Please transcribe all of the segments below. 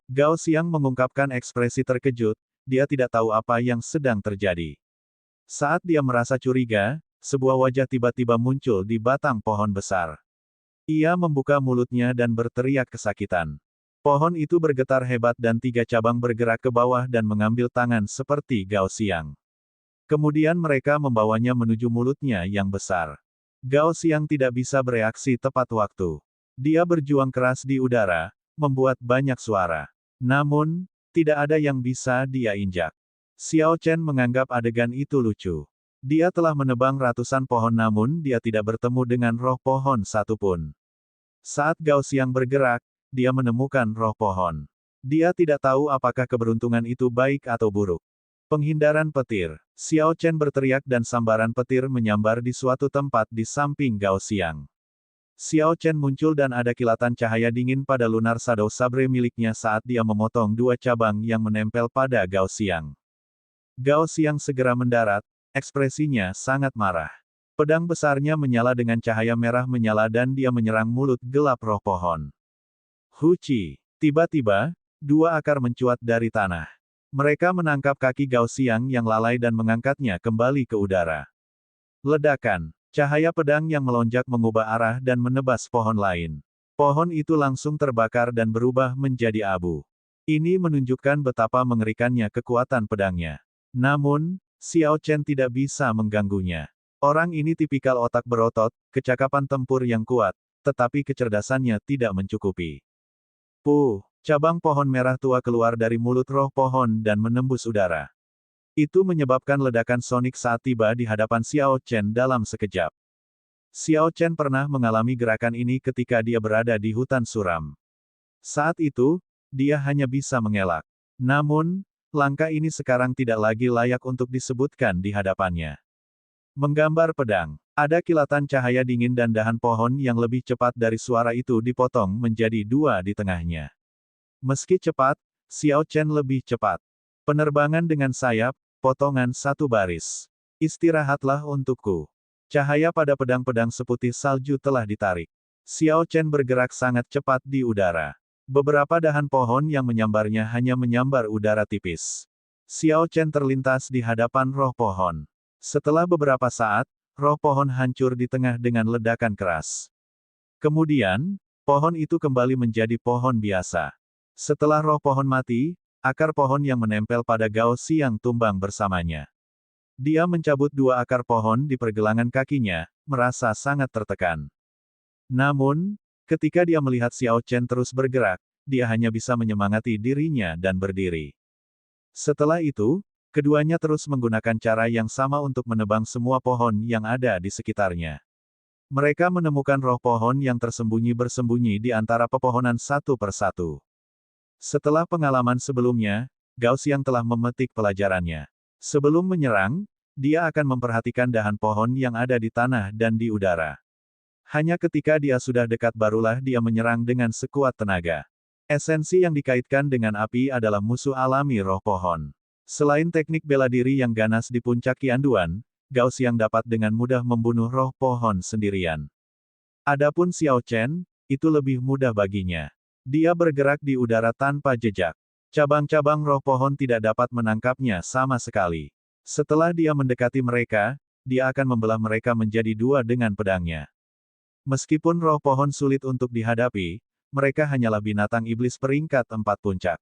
Gao Xiang mengungkapkan ekspresi terkejut, dia tidak tahu apa yang sedang terjadi. Saat dia merasa curiga, sebuah wajah tiba-tiba muncul di batang pohon besar. Ia membuka mulutnya dan berteriak kesakitan. Pohon itu bergetar hebat dan 3 cabang bergerak ke bawah dan mengambil tangan seperti Gao Xiang. Kemudian mereka membawanya menuju mulutnya yang besar. Gao Xiang tidak bisa bereaksi tepat waktu. Dia berjuang keras di udara, membuat banyak suara. Namun, tidak ada yang bisa dia injak. Xiao Chen menganggap adegan itu lucu. Dia telah menebang ratusan pohon namun dia tidak bertemu dengan roh pohon satupun. Saat Gao Xiang bergerak, dia menemukan roh pohon. Dia tidak tahu apakah keberuntungan itu baik atau buruk. Penghindaran petir. Xiao Chen berteriak dan sambaran petir menyambar di suatu tempat di samping Gao Xiang. Xiao Chen muncul dan ada kilatan cahaya dingin pada lunar shadow sabre miliknya saat dia memotong 2 cabang yang menempel pada Gao Xiang. Gao Xiang segera mendarat, ekspresinya sangat marah. Pedang besarnya menyala dengan cahaya merah menyala dan dia menyerang mulut gelap roh pohon. Huci. Tiba-tiba, 2 akar mencuat dari tanah. Mereka menangkap kaki Gao Xiang yang lalai dan mengangkatnya kembali ke udara. Ledakan. Cahaya pedang yang melonjak mengubah arah dan menebas pohon lain. Pohon itu langsung terbakar dan berubah menjadi abu. Ini menunjukkan betapa mengerikannya kekuatan pedangnya. Namun, Xiao Chen tidak bisa mengganggunya. Orang ini tipikal otak berotot, kecakapan tempur yang kuat, tetapi kecerdasannya tidak mencukupi. Cabang pohon merah tua keluar dari mulut roh pohon dan menembus udara. Itu menyebabkan ledakan sonik saat tiba di hadapan Xiao Chen dalam sekejap. Xiao Chen pernah mengalami gerakan ini ketika dia berada di hutan suram. Saat itu, dia hanya bisa mengelak. Namun, langkah ini sekarang tidak lagi layak untuk disebutkan di hadapannya. Menggambar pedang. Ada kilatan cahaya dingin dan dahan pohon yang lebih cepat dari suara itu dipotong menjadi 2 di tengahnya. Meski cepat, Xiao Chen lebih cepat. Penerbangan dengan sayap, potongan 1 baris. Istirahatlah untukku. Cahaya pada pedang-pedang seputih salju telah ditarik. Xiao Chen bergerak sangat cepat di udara. Beberapa dahan pohon yang menyambarnya hanya menyambar udara tipis. Xiao Chen terlintas di hadapan roh pohon. Setelah beberapa saat, roh pohon hancur di tengah dengan ledakan keras. Kemudian, pohon itu kembali menjadi pohon biasa. Setelah roh pohon mati, akar pohon yang menempel pada Gao Xiang tumbang bersamanya. Dia mencabut 2 akar pohon di pergelangan kakinya, merasa sangat tertekan. Namun, ketika dia melihat Xiao Chen terus bergerak, dia hanya bisa menyemangati dirinya dan berdiri. Setelah itu, keduanya terus menggunakan cara yang sama untuk menebang semua pohon yang ada di sekitarnya. Mereka menemukan roh pohon yang bersembunyi di antara pepohonan satu persatu. Setelah pengalaman sebelumnya, Gao Xiang telah memetik pelajarannya. Sebelum menyerang, dia akan memperhatikan dahan pohon yang ada di tanah dan di udara. Hanya ketika dia sudah dekat barulah dia menyerang dengan sekuat tenaga. Esensi yang dikaitkan dengan api adalah musuh alami roh pohon. Selain teknik bela diri yang ganas di puncak Qianduan, Gao Xiang dapat dengan mudah membunuh roh pohon sendirian. Adapun Xiao Chen, itu lebih mudah baginya. Dia bergerak di udara tanpa jejak. Cabang-cabang roh pohon tidak dapat menangkapnya sama sekali. Setelah dia mendekati mereka, dia akan membelah mereka menjadi 2 dengan pedangnya. Meskipun roh pohon sulit untuk dihadapi, mereka hanyalah binatang iblis peringkat 4 puncak.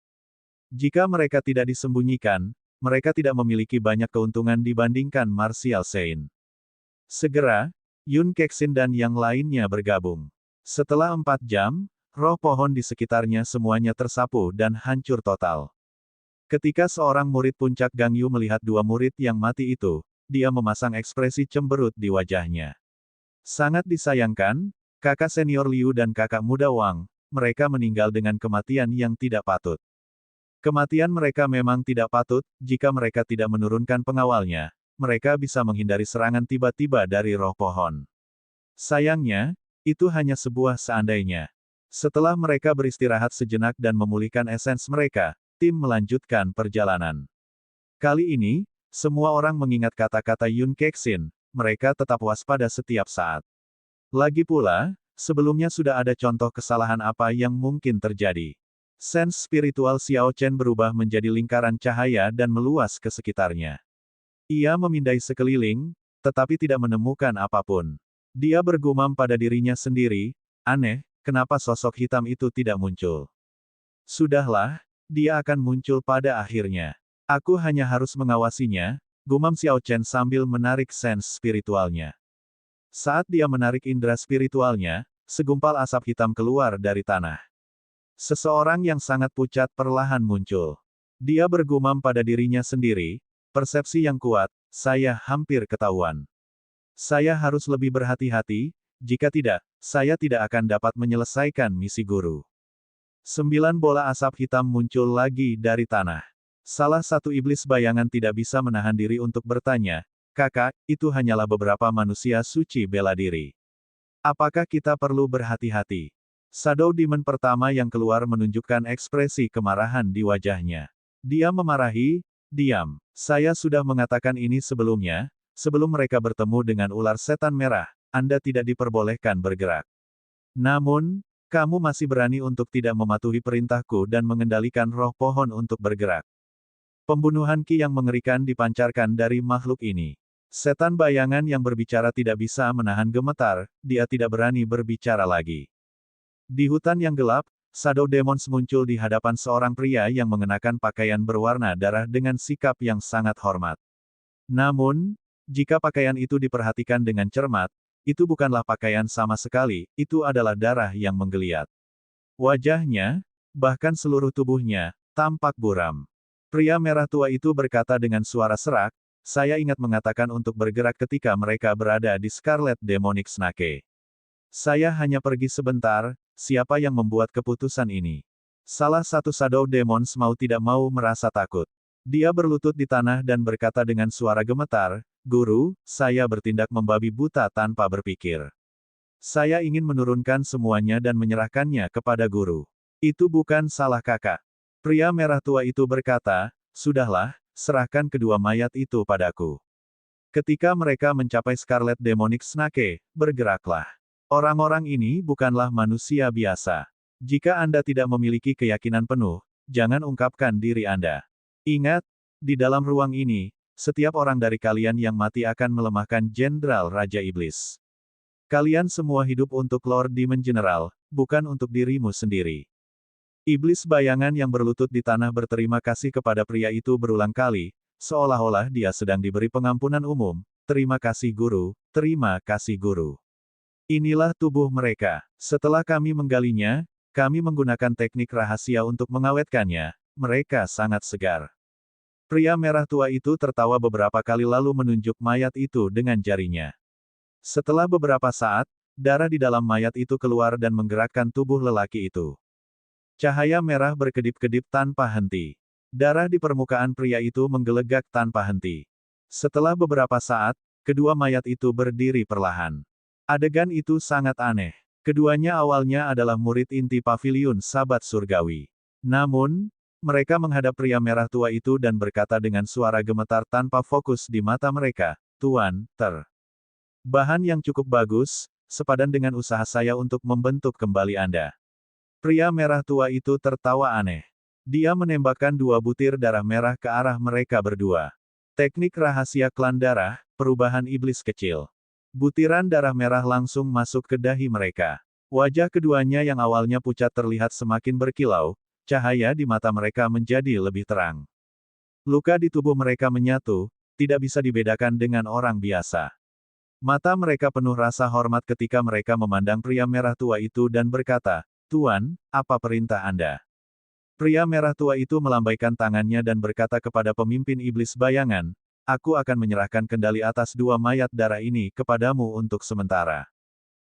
Jika mereka tidak disembunyikan, mereka tidak memiliki banyak keuntungan dibandingkan Martial Saint. Segera, Yun Kexin dan yang lainnya bergabung. Setelah 4 jam, roh pohon di sekitarnya semuanya tersapu dan hancur total. Ketika seorang murid puncak Gangyu melihat 2 murid yang mati itu, dia memasang ekspresi cemberut di wajahnya. Sangat disayangkan, kakak senior Liu dan kakak muda Wang, mereka meninggal dengan kematian yang tidak patut. Kematian mereka memang tidak patut, jika mereka tidak menurunkan pengawalnya, mereka bisa menghindari serangan tiba-tiba dari roh pohon. Sayangnya, itu hanya sebuah seandainya. Setelah mereka beristirahat sejenak dan memulihkan esens mereka, tim melanjutkan perjalanan. Kali ini, semua orang mengingat kata-kata Yun Kexin, mereka tetap waspada setiap saat. Lagi pula, sebelumnya sudah ada contoh kesalahan apa yang mungkin terjadi. Sense spiritual Xiao Chen berubah menjadi lingkaran cahaya dan meluas ke sekitarnya. Ia memindai sekeliling, tetapi tidak menemukan apapun. Dia bergumam pada dirinya sendiri, aneh, kenapa sosok hitam itu tidak muncul? Sudahlah, dia akan muncul pada akhirnya. Aku hanya harus mengawasinya, gumam Xiao Chen sambil menarik sense spiritualnya. Saat dia menarik indera spiritualnya, segumpal asap hitam keluar dari tanah. Seseorang yang sangat pucat perlahan muncul. Dia bergumam pada dirinya sendiri, persepsi yang kuat, saya hampir ketahuan. Saya harus lebih berhati-hati, jika tidak, saya tidak akan dapat menyelesaikan misi guru. 9 bola asap hitam muncul lagi dari tanah. Salah satu iblis bayangan tidak bisa menahan diri untuk bertanya, kakak, itu hanyalah beberapa manusia suci bela diri. Apakah kita perlu berhati-hati? Shadow Demon pertama yang keluar menunjukkan ekspresi kemarahan di wajahnya. Dia memarahi, diam. Saya sudah mengatakan ini sebelumnya, sebelum mereka bertemu dengan ular setan merah, Anda tidak diperbolehkan bergerak. Namun, kamu masih berani untuk tidak mematuhi perintahku dan mengendalikan roh pohon untuk bergerak. Pembunuhan Ki yang mengerikan dipancarkan dari makhluk ini. Setan bayangan yang berbicara tidak bisa menahan gemetar, dia tidak berani berbicara lagi. Di hutan yang gelap, Shadow Demons muncul di hadapan seorang pria yang mengenakan pakaian berwarna darah dengan sikap yang sangat hormat. Namun, jika pakaian itu diperhatikan dengan cermat, itu bukanlah pakaian sama sekali, itu adalah darah yang menggeliat. Wajahnya, bahkan seluruh tubuhnya, tampak buram. Pria merah tua itu berkata dengan suara serak, saya ingat mengatakan untuk bergerak ketika mereka berada di Scarlet Demonic Snake. Saya hanya pergi sebentar, siapa yang membuat keputusan ini? Salah satu Shadow Demons mau tidak mau merasa takut. Dia berlutut di tanah dan berkata dengan suara gemetar, Guru, saya bertindak membabi buta tanpa berpikir. Saya ingin menurunkan semuanya dan menyerahkannya kepada Guru. Itu bukan salah kakak. Pria merah tua itu berkata, sudahlah, serahkan kedua mayat itu padaku. Ketika mereka mencapai Scarlet Demonic Snake, bergeraklah. Orang-orang ini bukanlah manusia biasa. Jika Anda tidak memiliki keyakinan penuh, jangan ungkapkan diri Anda. Ingat, di dalam ruang ini, setiap orang dari kalian yang mati akan melemahkan Jenderal Raja Iblis. Kalian semua hidup untuk Lord Demon General, bukan untuk dirimu sendiri. Iblis bayangan yang berlutut di tanah berterima kasih kepada pria itu berulang kali, seolah-olah dia sedang diberi pengampunan umum. Terima kasih guru, terima kasih guru. Inilah tubuh mereka. Setelah kami menggalinya, kami menggunakan teknik rahasia untuk mengawetkannya. Mereka sangat segar. Pria merah tua itu tertawa beberapa kali lalu menunjuk mayat itu dengan jarinya. Setelah beberapa saat, darah di dalam mayat itu keluar dan menggerakkan tubuh lelaki itu. Cahaya merah berkedip-kedip tanpa henti. Darah di permukaan pria itu menggelegak tanpa henti. Setelah beberapa saat, kedua mayat itu berdiri perlahan. Adegan itu sangat aneh. Keduanya awalnya adalah murid inti Paviliun Sabat Surgawi. Namun, mereka menghadap pria merah tua itu dan berkata dengan suara gemetar tanpa fokus di mata mereka, Tuan, bahan yang cukup bagus, sepadan dengan usaha saya untuk membentuk kembali Anda. Pria merah tua itu tertawa aneh. Dia menembakkan 2 butir darah merah ke arah mereka berdua. Teknik rahasia klan darah, perubahan iblis kecil. Butiran darah merah langsung masuk ke dahi mereka. Wajah keduanya yang awalnya pucat terlihat semakin berkilau, cahaya di mata mereka menjadi lebih terang. Luka di tubuh mereka menyatu, tidak bisa dibedakan dengan orang biasa. Mata mereka penuh rasa hormat ketika mereka memandang pria merah tua itu dan berkata, Tuan, apa perintah Anda? Pria merah tua itu melambaikan tangannya dan berkata kepada pemimpin iblis bayangan, aku akan menyerahkan kendali atas 2 mayat darah ini kepadamu untuk sementara.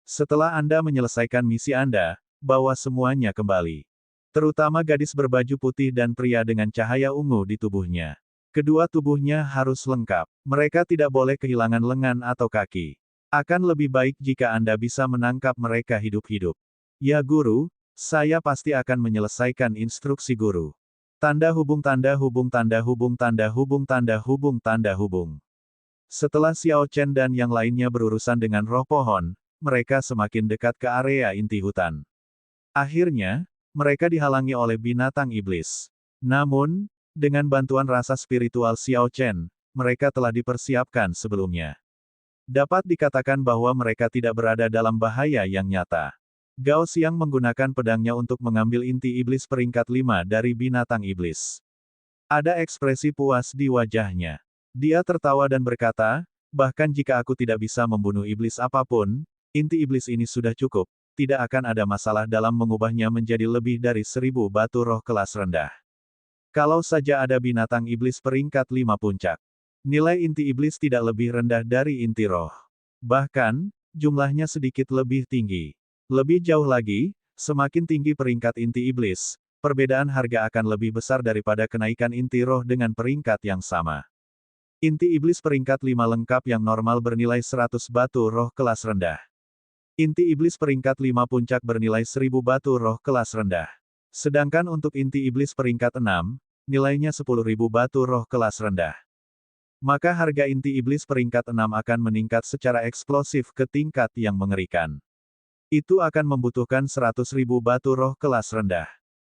Setelah Anda menyelesaikan misi Anda, bawa semuanya kembali. Terutama gadis berbaju putih dan pria dengan cahaya ungu di tubuhnya. Kedua tubuhnya harus lengkap. Mereka tidak boleh kehilangan lengan atau kaki. Akan lebih baik jika Anda bisa menangkap mereka hidup-hidup. Ya guru, saya pasti akan menyelesaikan instruksi guru. Tanda hubung tanda hubung tanda hubung tanda hubung tanda hubung tanda hubung. Setelah Xiao Chen dan yang lainnya berurusan dengan roh pohon, mereka semakin dekat ke area inti hutan. Akhirnya, mereka dihalangi oleh binatang iblis. Namun, dengan bantuan rasa spiritual Xiao Chen, mereka telah dipersiapkan sebelumnya. Dapat dikatakan bahwa mereka tidak berada dalam bahaya yang nyata. Gao Xiang menggunakan pedangnya untuk mengambil inti iblis peringkat 5 dari binatang iblis. Ada ekspresi puas di wajahnya. Dia tertawa dan berkata, bahkan jika aku tidak bisa membunuh iblis apapun, inti iblis ini sudah cukup, tidak akan ada masalah dalam mengubahnya menjadi lebih dari 1000 batu roh kelas rendah. Kalau saja ada binatang iblis peringkat 5 puncak. Nilai inti iblis tidak lebih rendah dari inti roh. Bahkan, jumlahnya sedikit lebih tinggi. Lebih jauh lagi, semakin tinggi peringkat inti iblis, perbedaan harga akan lebih besar daripada kenaikan inti roh dengan peringkat yang sama. Inti iblis peringkat 5 lengkap yang normal bernilai 100 batu roh kelas rendah. Inti iblis peringkat 5 puncak bernilai 1000 batu roh kelas rendah. Sedangkan untuk inti iblis peringkat 6, nilainya 10.000 batu roh kelas rendah. Maka harga inti iblis peringkat 6 akan meningkat secara eksplosif ke tingkat yang mengerikan. Itu akan membutuhkan 100.000 batu roh kelas rendah.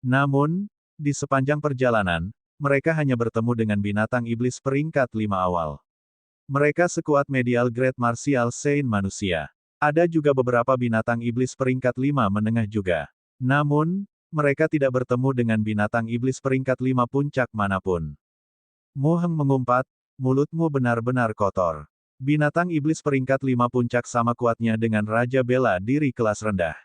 Namun, di sepanjang perjalanan, mereka hanya bertemu dengan binatang iblis peringkat 5 awal. Mereka sekuat medial grade martial saint manusia. Ada juga beberapa binatang iblis peringkat 5 menengah juga. Namun, mereka tidak bertemu dengan binatang iblis peringkat 5 puncak manapun. Mo Heng mengumpat, mulutmu benar-benar kotor. Binatang iblis peringkat 5 puncak sama kuatnya dengan Raja Bela Diri kelas rendah.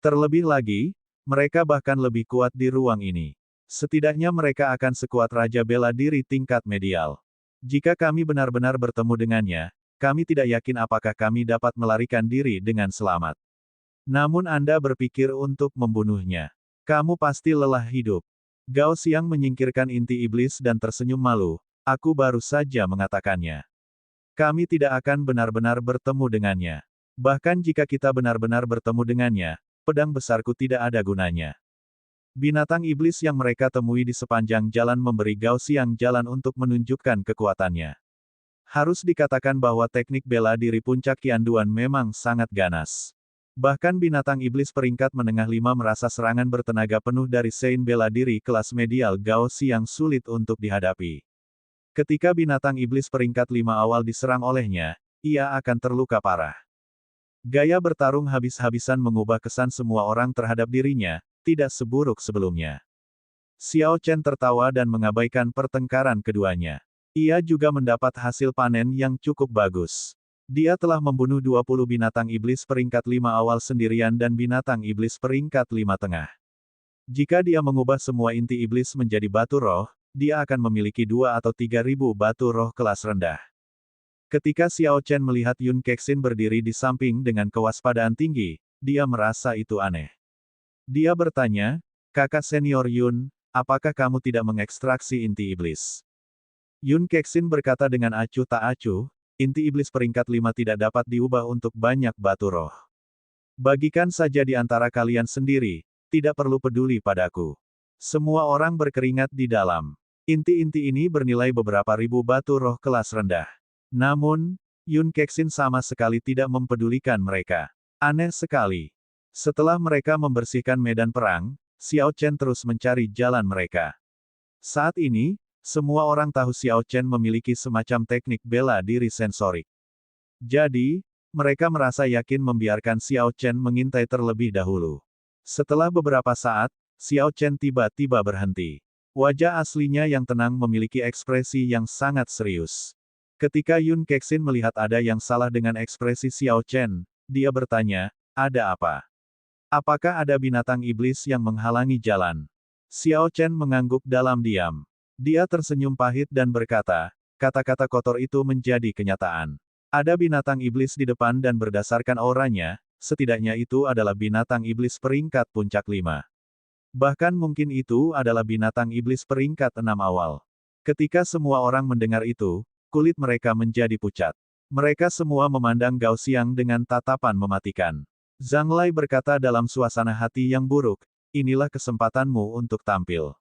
Terlebih lagi, mereka bahkan lebih kuat di ruang ini. Setidaknya mereka akan sekuat Raja Bela Diri tingkat medial. Jika kami benar-benar bertemu dengannya, kami tidak yakin apakah kami dapat melarikan diri dengan selamat. Namun Anda berpikir untuk membunuhnya. Kamu pasti lelah hidup. Gao Xiang menyingkirkan inti iblis dan tersenyum malu. Aku baru saja mengatakannya. Kami tidak akan benar-benar bertemu dengannya. Bahkan jika kita benar-benar bertemu dengannya, pedang besarku tidak ada gunanya. Binatang iblis yang mereka temui di sepanjang jalan memberi Gao Xiang jalan untuk menunjukkan kekuatannya. Harus dikatakan bahwa teknik bela diri puncak Qianduan memang sangat ganas. Bahkan binatang iblis peringkat menengah 5 merasa serangan bertenaga penuh dari Saint bela diri kelas medial Gao Xiang sulit untuk dihadapi. Ketika binatang iblis peringkat 5 awal diserang olehnya, ia akan terluka parah. Gaya bertarung habis-habisan mengubah kesan semua orang terhadap dirinya, tidak seburuk sebelumnya. Xiao Chen tertawa dan mengabaikan pertengkaran keduanya. Ia juga mendapat hasil panen yang cukup bagus. Dia telah membunuh 20 binatang iblis peringkat 5 awal sendirian dan binatang iblis peringkat 5 tengah. Jika dia mengubah semua inti iblis menjadi batu roh, dia akan memiliki 2 atau 3.000 batu roh kelas rendah. Ketika Xiao Chen melihat Yun Kexin berdiri di samping dengan kewaspadaan tinggi, dia merasa itu aneh. Dia bertanya, kakak senior Yun, apakah kamu tidak mengekstraksi inti iblis? Yun Kexin berkata dengan acuh tak acuh, inti iblis peringkat 5 tidak dapat diubah untuk banyak batu roh. Bagikan saja di antara kalian sendiri, tidak perlu peduli padaku. Semua orang berkeringat di dalam. Inti-inti ini bernilai beberapa ribu batu roh kelas rendah. Namun, Yun Kexin sama sekali tidak mempedulikan mereka. Aneh sekali. Setelah mereka membersihkan medan perang, Xiao Chen terus mencari jalan mereka. Saat ini, semua orang tahu Xiao Chen memiliki semacam teknik bela diri sensorik. Jadi, mereka merasa yakin membiarkan Xiao Chen mengintai terlebih dahulu. Setelah beberapa saat, Xiao Chen tiba-tiba berhenti. Wajah aslinya yang tenang memiliki ekspresi yang sangat serius. Ketika Yun Kexin melihat ada yang salah dengan ekspresi Xiao Chen, dia bertanya, ada apa? Apakah ada binatang iblis yang menghalangi jalan? Xiao Chen mengangguk dalam diam. Dia tersenyum pahit dan berkata, kata-kata kotor itu menjadi kenyataan. Ada binatang iblis di depan dan berdasarkan auranya, setidaknya itu adalah binatang iblis peringkat puncak 5. Bahkan mungkin itu adalah binatang iblis peringkat 6 awal. Ketika semua orang mendengar itu, kulit mereka menjadi pucat. Mereka semua memandang Gao Xiang dengan tatapan mematikan. Zhang Lai berkata dalam suasana hati yang buruk, inilah kesempatanmu untuk tampil.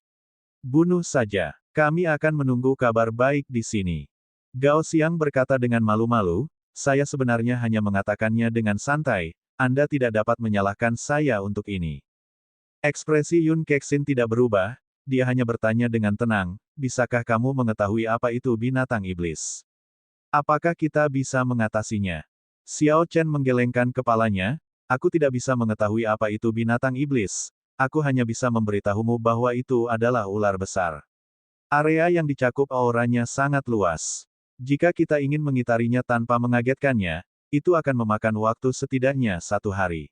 Bunuh saja. Kami akan menunggu kabar baik di sini. Gao Xiang berkata dengan malu-malu, saya sebenarnya hanya mengatakannya dengan santai, Anda tidak dapat menyalahkan saya untuk ini. Ekspresi Yun Kexin tidak berubah, dia hanya bertanya dengan tenang, bisakah kamu mengetahui apa itu binatang iblis? Apakah kita bisa mengatasinya? Xiao Chen menggelengkan kepalanya, aku tidak bisa mengetahui apa itu binatang iblis, aku hanya bisa memberitahumu bahwa itu adalah ular besar. Area yang dicakup auranya sangat luas. Jika kita ingin mengitarinya tanpa mengagetkannya, itu akan memakan waktu setidaknya 1 hari.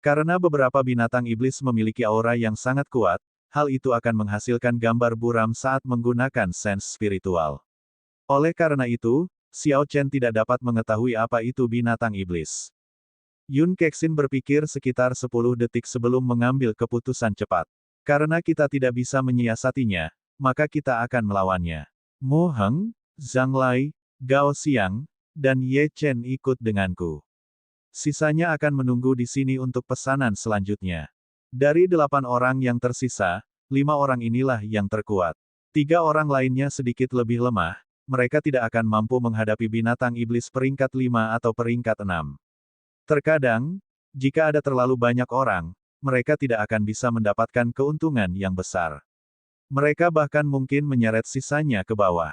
Karena beberapa binatang iblis memiliki aura yang sangat kuat, hal itu akan menghasilkan gambar buram saat menggunakan sense spiritual. Oleh karena itu, Xiao Chen tidak dapat mengetahui apa itu binatang iblis. Yun Kexin berpikir sekitar 10 detik sebelum mengambil keputusan cepat. Karena kita tidak bisa menyiasatinya, maka kita akan melawannya. Mu Heng, Zhang Lai, Gao Xiang, dan Ye Chen ikut denganku. Sisanya akan menunggu di sini untuk pesanan selanjutnya. Dari 8 orang yang tersisa, 5 orang inilah yang terkuat. 3 orang lainnya sedikit lebih lemah, mereka tidak akan mampu menghadapi binatang iblis peringkat 5 atau peringkat 6. Terkadang, jika ada terlalu banyak orang, mereka tidak akan bisa mendapatkan keuntungan yang besar. Mereka bahkan mungkin menyeret sisanya ke bawah.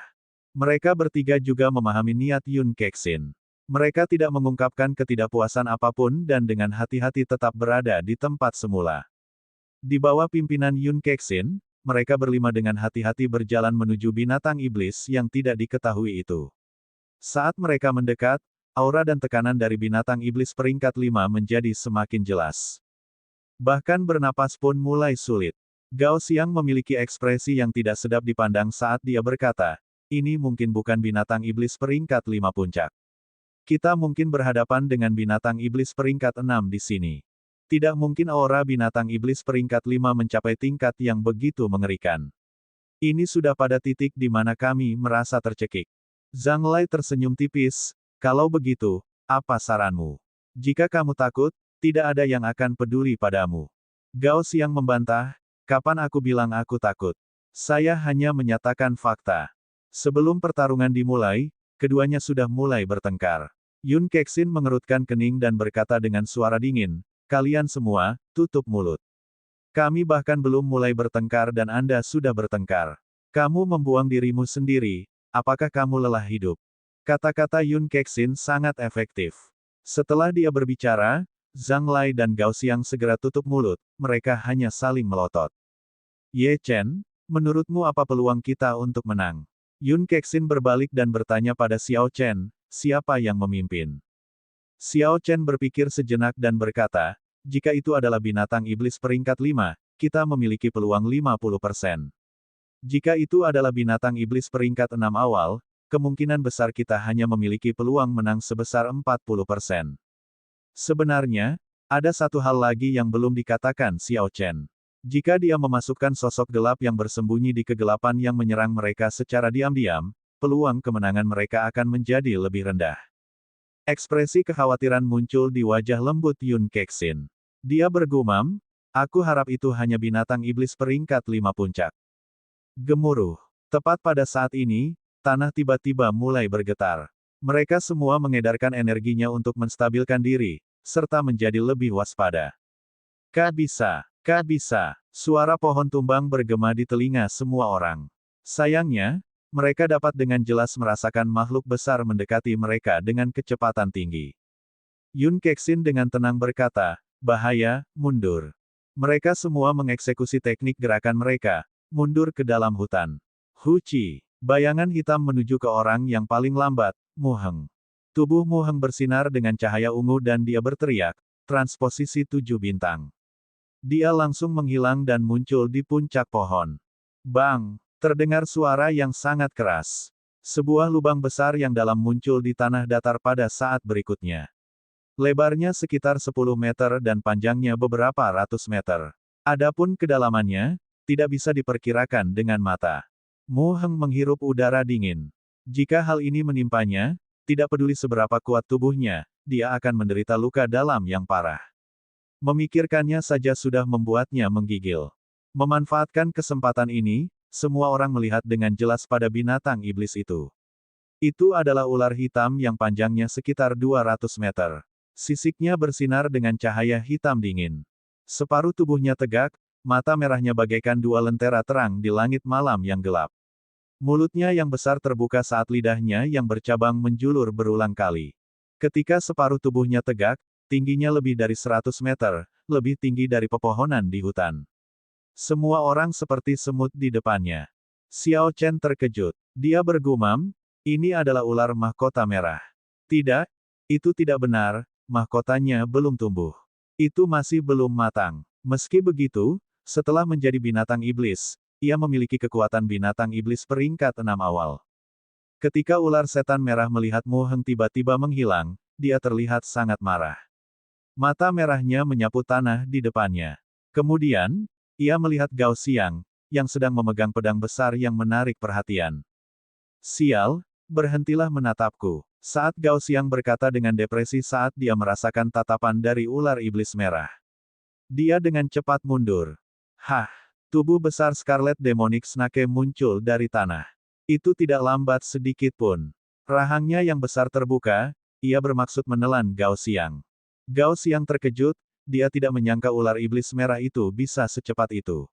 Mereka bertiga juga memahami niat Yun Kexin. Mereka tidak mengungkapkan ketidakpuasan apapun dan dengan hati-hati tetap berada di tempat semula. Di bawah pimpinan Yun Kexin, mereka berlima dengan hati-hati berjalan menuju binatang iblis yang tidak diketahui itu. Saat mereka mendekat, aura dan tekanan dari binatang iblis peringkat 5 menjadi semakin jelas. Bahkan bernapas pun mulai sulit. Gao Xiang memiliki ekspresi yang tidak sedap dipandang saat dia berkata, ini mungkin bukan binatang iblis peringkat 5 puncak. Kita mungkin berhadapan dengan binatang iblis peringkat 6 di sini. Tidak mungkin aura binatang iblis peringkat 5 mencapai tingkat yang begitu mengerikan. Ini sudah pada titik di mana kami merasa tercekik. Zhang Lai tersenyum tipis, kalau begitu, apa saranmu? Jika kamu takut, tidak ada yang akan peduli padamu. Gao Xiang membantah, kapan aku bilang aku takut? Saya hanya menyatakan fakta. Sebelum pertarungan dimulai, keduanya sudah mulai bertengkar. Yun Kexin mengerutkan kening dan berkata dengan suara dingin, kalian semua, tutup mulut. Kami bahkan belum mulai bertengkar dan Anda sudah bertengkar. Kamu membuang dirimu sendiri, apakah kamu lelah hidup? Kata-kata Yun Kexin sangat efektif. Setelah dia berbicara, Zhang Lai dan Gao Xiang segera tutup mulut, mereka hanya saling melotot. Ye Chen, menurutmu apa peluang kita untuk menang? Yun Kexin berbalik dan bertanya pada Xiao Chen, siapa yang memimpin? Xiao Chen berpikir sejenak dan berkata, jika itu adalah binatang iblis peringkat 5, kita memiliki peluang 50%. Jika itu adalah binatang iblis peringkat 6 awal, kemungkinan besar kita hanya memiliki peluang menang sebesar 40%. Sebenarnya, ada satu hal lagi yang belum dikatakan Xiao Chen. Jika dia memasukkan sosok gelap yang bersembunyi di kegelapan yang menyerang mereka secara diam-diam, peluang kemenangan mereka akan menjadi lebih rendah. Ekspresi kekhawatiran muncul di wajah lembut Yun Kexin. Dia bergumam, aku harap itu hanya binatang iblis peringkat 5 puncak. Gemuruh. Tepat pada saat ini, tanah tiba-tiba mulai bergetar. Mereka semua mengedarkan energinya untuk menstabilkan diri, serta menjadi lebih waspada. Kak bisa, suara pohon tumbang bergema di telinga semua orang. Sayangnya, mereka dapat dengan jelas merasakan makhluk besar mendekati mereka dengan kecepatan tinggi. Yun Kexin dengan tenang berkata, bahaya, mundur. Mereka semua mengeksekusi teknik gerakan mereka, mundur ke dalam hutan. Huci, bayangan hitam menuju ke orang yang paling lambat, Mu Heng. Tubuh Mu Heng bersinar dengan cahaya ungu dan dia berteriak, transposisi 7 bintang. Dia langsung menghilang dan muncul di puncak pohon. Bang! Terdengar suara yang sangat keras. Sebuah lubang besar yang dalam muncul di tanah datar pada saat berikutnya. Lebarnya sekitar 10 meter dan panjangnya beberapa ratus meter. Adapun kedalamannya, tidak bisa diperkirakan dengan mata. Mu Heng menghirup udara dingin. Jika hal ini menimpanya, tidak peduli seberapa kuat tubuhnya, dia akan menderita luka dalam yang parah. Memikirkannya saja sudah membuatnya menggigil. Memanfaatkan kesempatan ini, semua orang melihat dengan jelas pada binatang iblis itu. Itu adalah ular hitam yang panjangnya sekitar 200 meter. Sisiknya bersinar dengan cahaya hitam dingin. Separuh tubuhnya tegak, mata merahnya bagaikan dua lentera terang di langit malam yang gelap. Mulutnya yang besar terbuka saat lidahnya yang bercabang menjulur berulang kali. Ketika separuh tubuhnya tegak, tingginya lebih dari 100 meter, lebih tinggi dari pepohonan di hutan. Semua orang seperti semut di depannya. Xiao Chen terkejut. Dia bergumam, ini adalah ular mahkota merah. Tidak, itu tidak benar, mahkotanya belum tumbuh. Itu masih belum matang. Meski begitu, setelah menjadi binatang iblis, ia memiliki kekuatan binatang iblis peringkat 6 awal. Ketika ular setan merah melihat Mu Heng tiba-tiba menghilang, dia terlihat sangat marah. Mata merahnya menyapu tanah di depannya. Kemudian, ia melihat Gao Xiang, yang sedang memegang pedang besar yang menarik perhatian. Sial, berhentilah menatapku. Saat Gao Xiang berkata dengan depresi saat dia merasakan tatapan dari ular iblis merah. Dia dengan cepat mundur. Hah! Tubuh besar Scarlet Demonic Snake muncul dari tanah. Itu tidak lambat sedikit pun. Rahangnya yang besar terbuka, ia bermaksud menelan Gao Xiang. Gao Xiang terkejut, dia tidak menyangka ular iblis merah itu bisa secepat itu.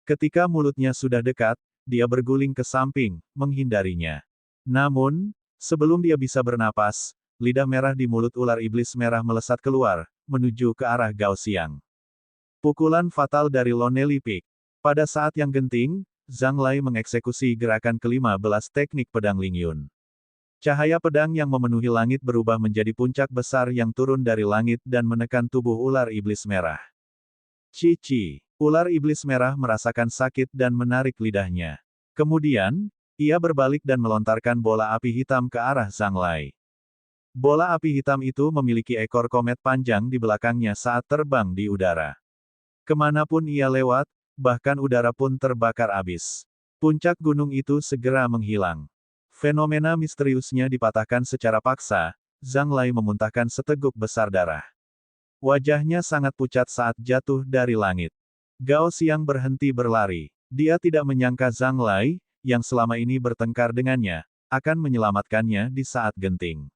Ketika mulutnya sudah dekat, dia berguling ke samping, menghindarinya. Namun, sebelum dia bisa bernapas, lidah merah di mulut ular iblis merah melesat keluar, menuju ke arah Gao Xiang. Pukulan fatal dari Lonely Peak. Pada saat yang genting, Zhang Lai mengeksekusi gerakan ke-15 teknik pedang Lingyun. Cahaya pedang yang memenuhi langit berubah menjadi puncak besar yang turun dari langit dan menekan tubuh ular iblis merah. Cici. Ular iblis merah merasakan sakit dan menarik lidahnya. Kemudian, ia berbalik dan melontarkan bola api hitam ke arah Zhang Lai. Bola api hitam itu memiliki ekor komet panjang di belakangnya saat terbang di udara. Kemanapun ia lewat, bahkan udara pun terbakar abis. Puncak gunung itu segera menghilang. Fenomena misteriusnya dipatahkan secara paksa, Zhang Lai memuntahkan seteguk besar darah. Wajahnya sangat pucat saat jatuh dari langit. Gao Xiang berhenti berlari. Dia tidak menyangka Zhang Lai, yang selama ini bertengkar dengannya, akan menyelamatkannya di saat genting.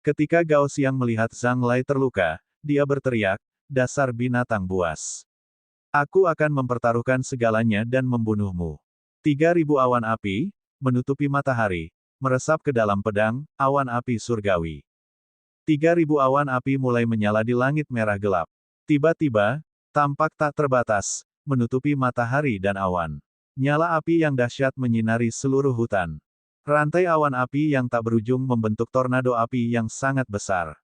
Ketika Gao Xiang melihat Zhang Lai terluka, dia berteriak, dasar binatang buas. Aku akan mempertaruhkan segalanya dan membunuhmu. 3.000 awan api, menutupi matahari, meresap ke dalam pedang, awan api surgawi. 3.000 awan api mulai menyala di langit merah gelap. Tiba-tiba, tampak tak terbatas, menutupi matahari dan awan. Nyala api yang dahsyat menyinari seluruh hutan. Rantai awan api yang tak berujung membentuk tornado api yang sangat besar.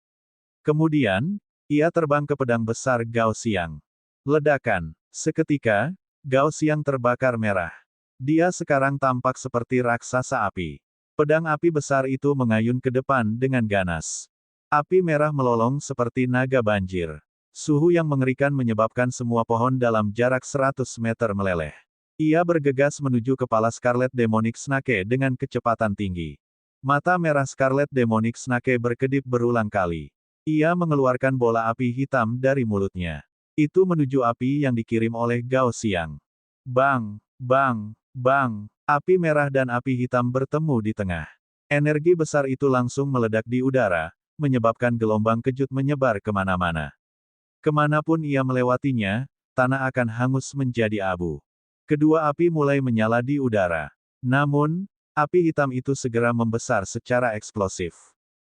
Kemudian, ia terbang ke pedang besar Gao Xiang. Ledakan. Seketika, Gao Xiang terbakar merah. Dia sekarang tampak seperti raksasa api. Pedang api besar itu mengayun ke depan dengan ganas. Api merah melolong seperti naga banjir. Suhu yang mengerikan menyebabkan semua pohon dalam jarak 100 meter meleleh. Ia bergegas menuju kepala Scarlet Demonic Snake dengan kecepatan tinggi. Mata merah Scarlet Demonic Snake berkedip berulang kali. Ia mengeluarkan bola api hitam dari mulutnya. Itu menuju api yang dikirim oleh Gao Xiang. Bang, bang, bang. Api merah dan api hitam bertemu di tengah. Energi besar itu langsung meledak di udara, menyebabkan gelombang kejut menyebar kemana-mana. Kemanapun ia melewatinya, tanah akan hangus menjadi abu. Kedua api mulai menyala di udara. Namun, api hitam itu segera membesar secara eksplosif.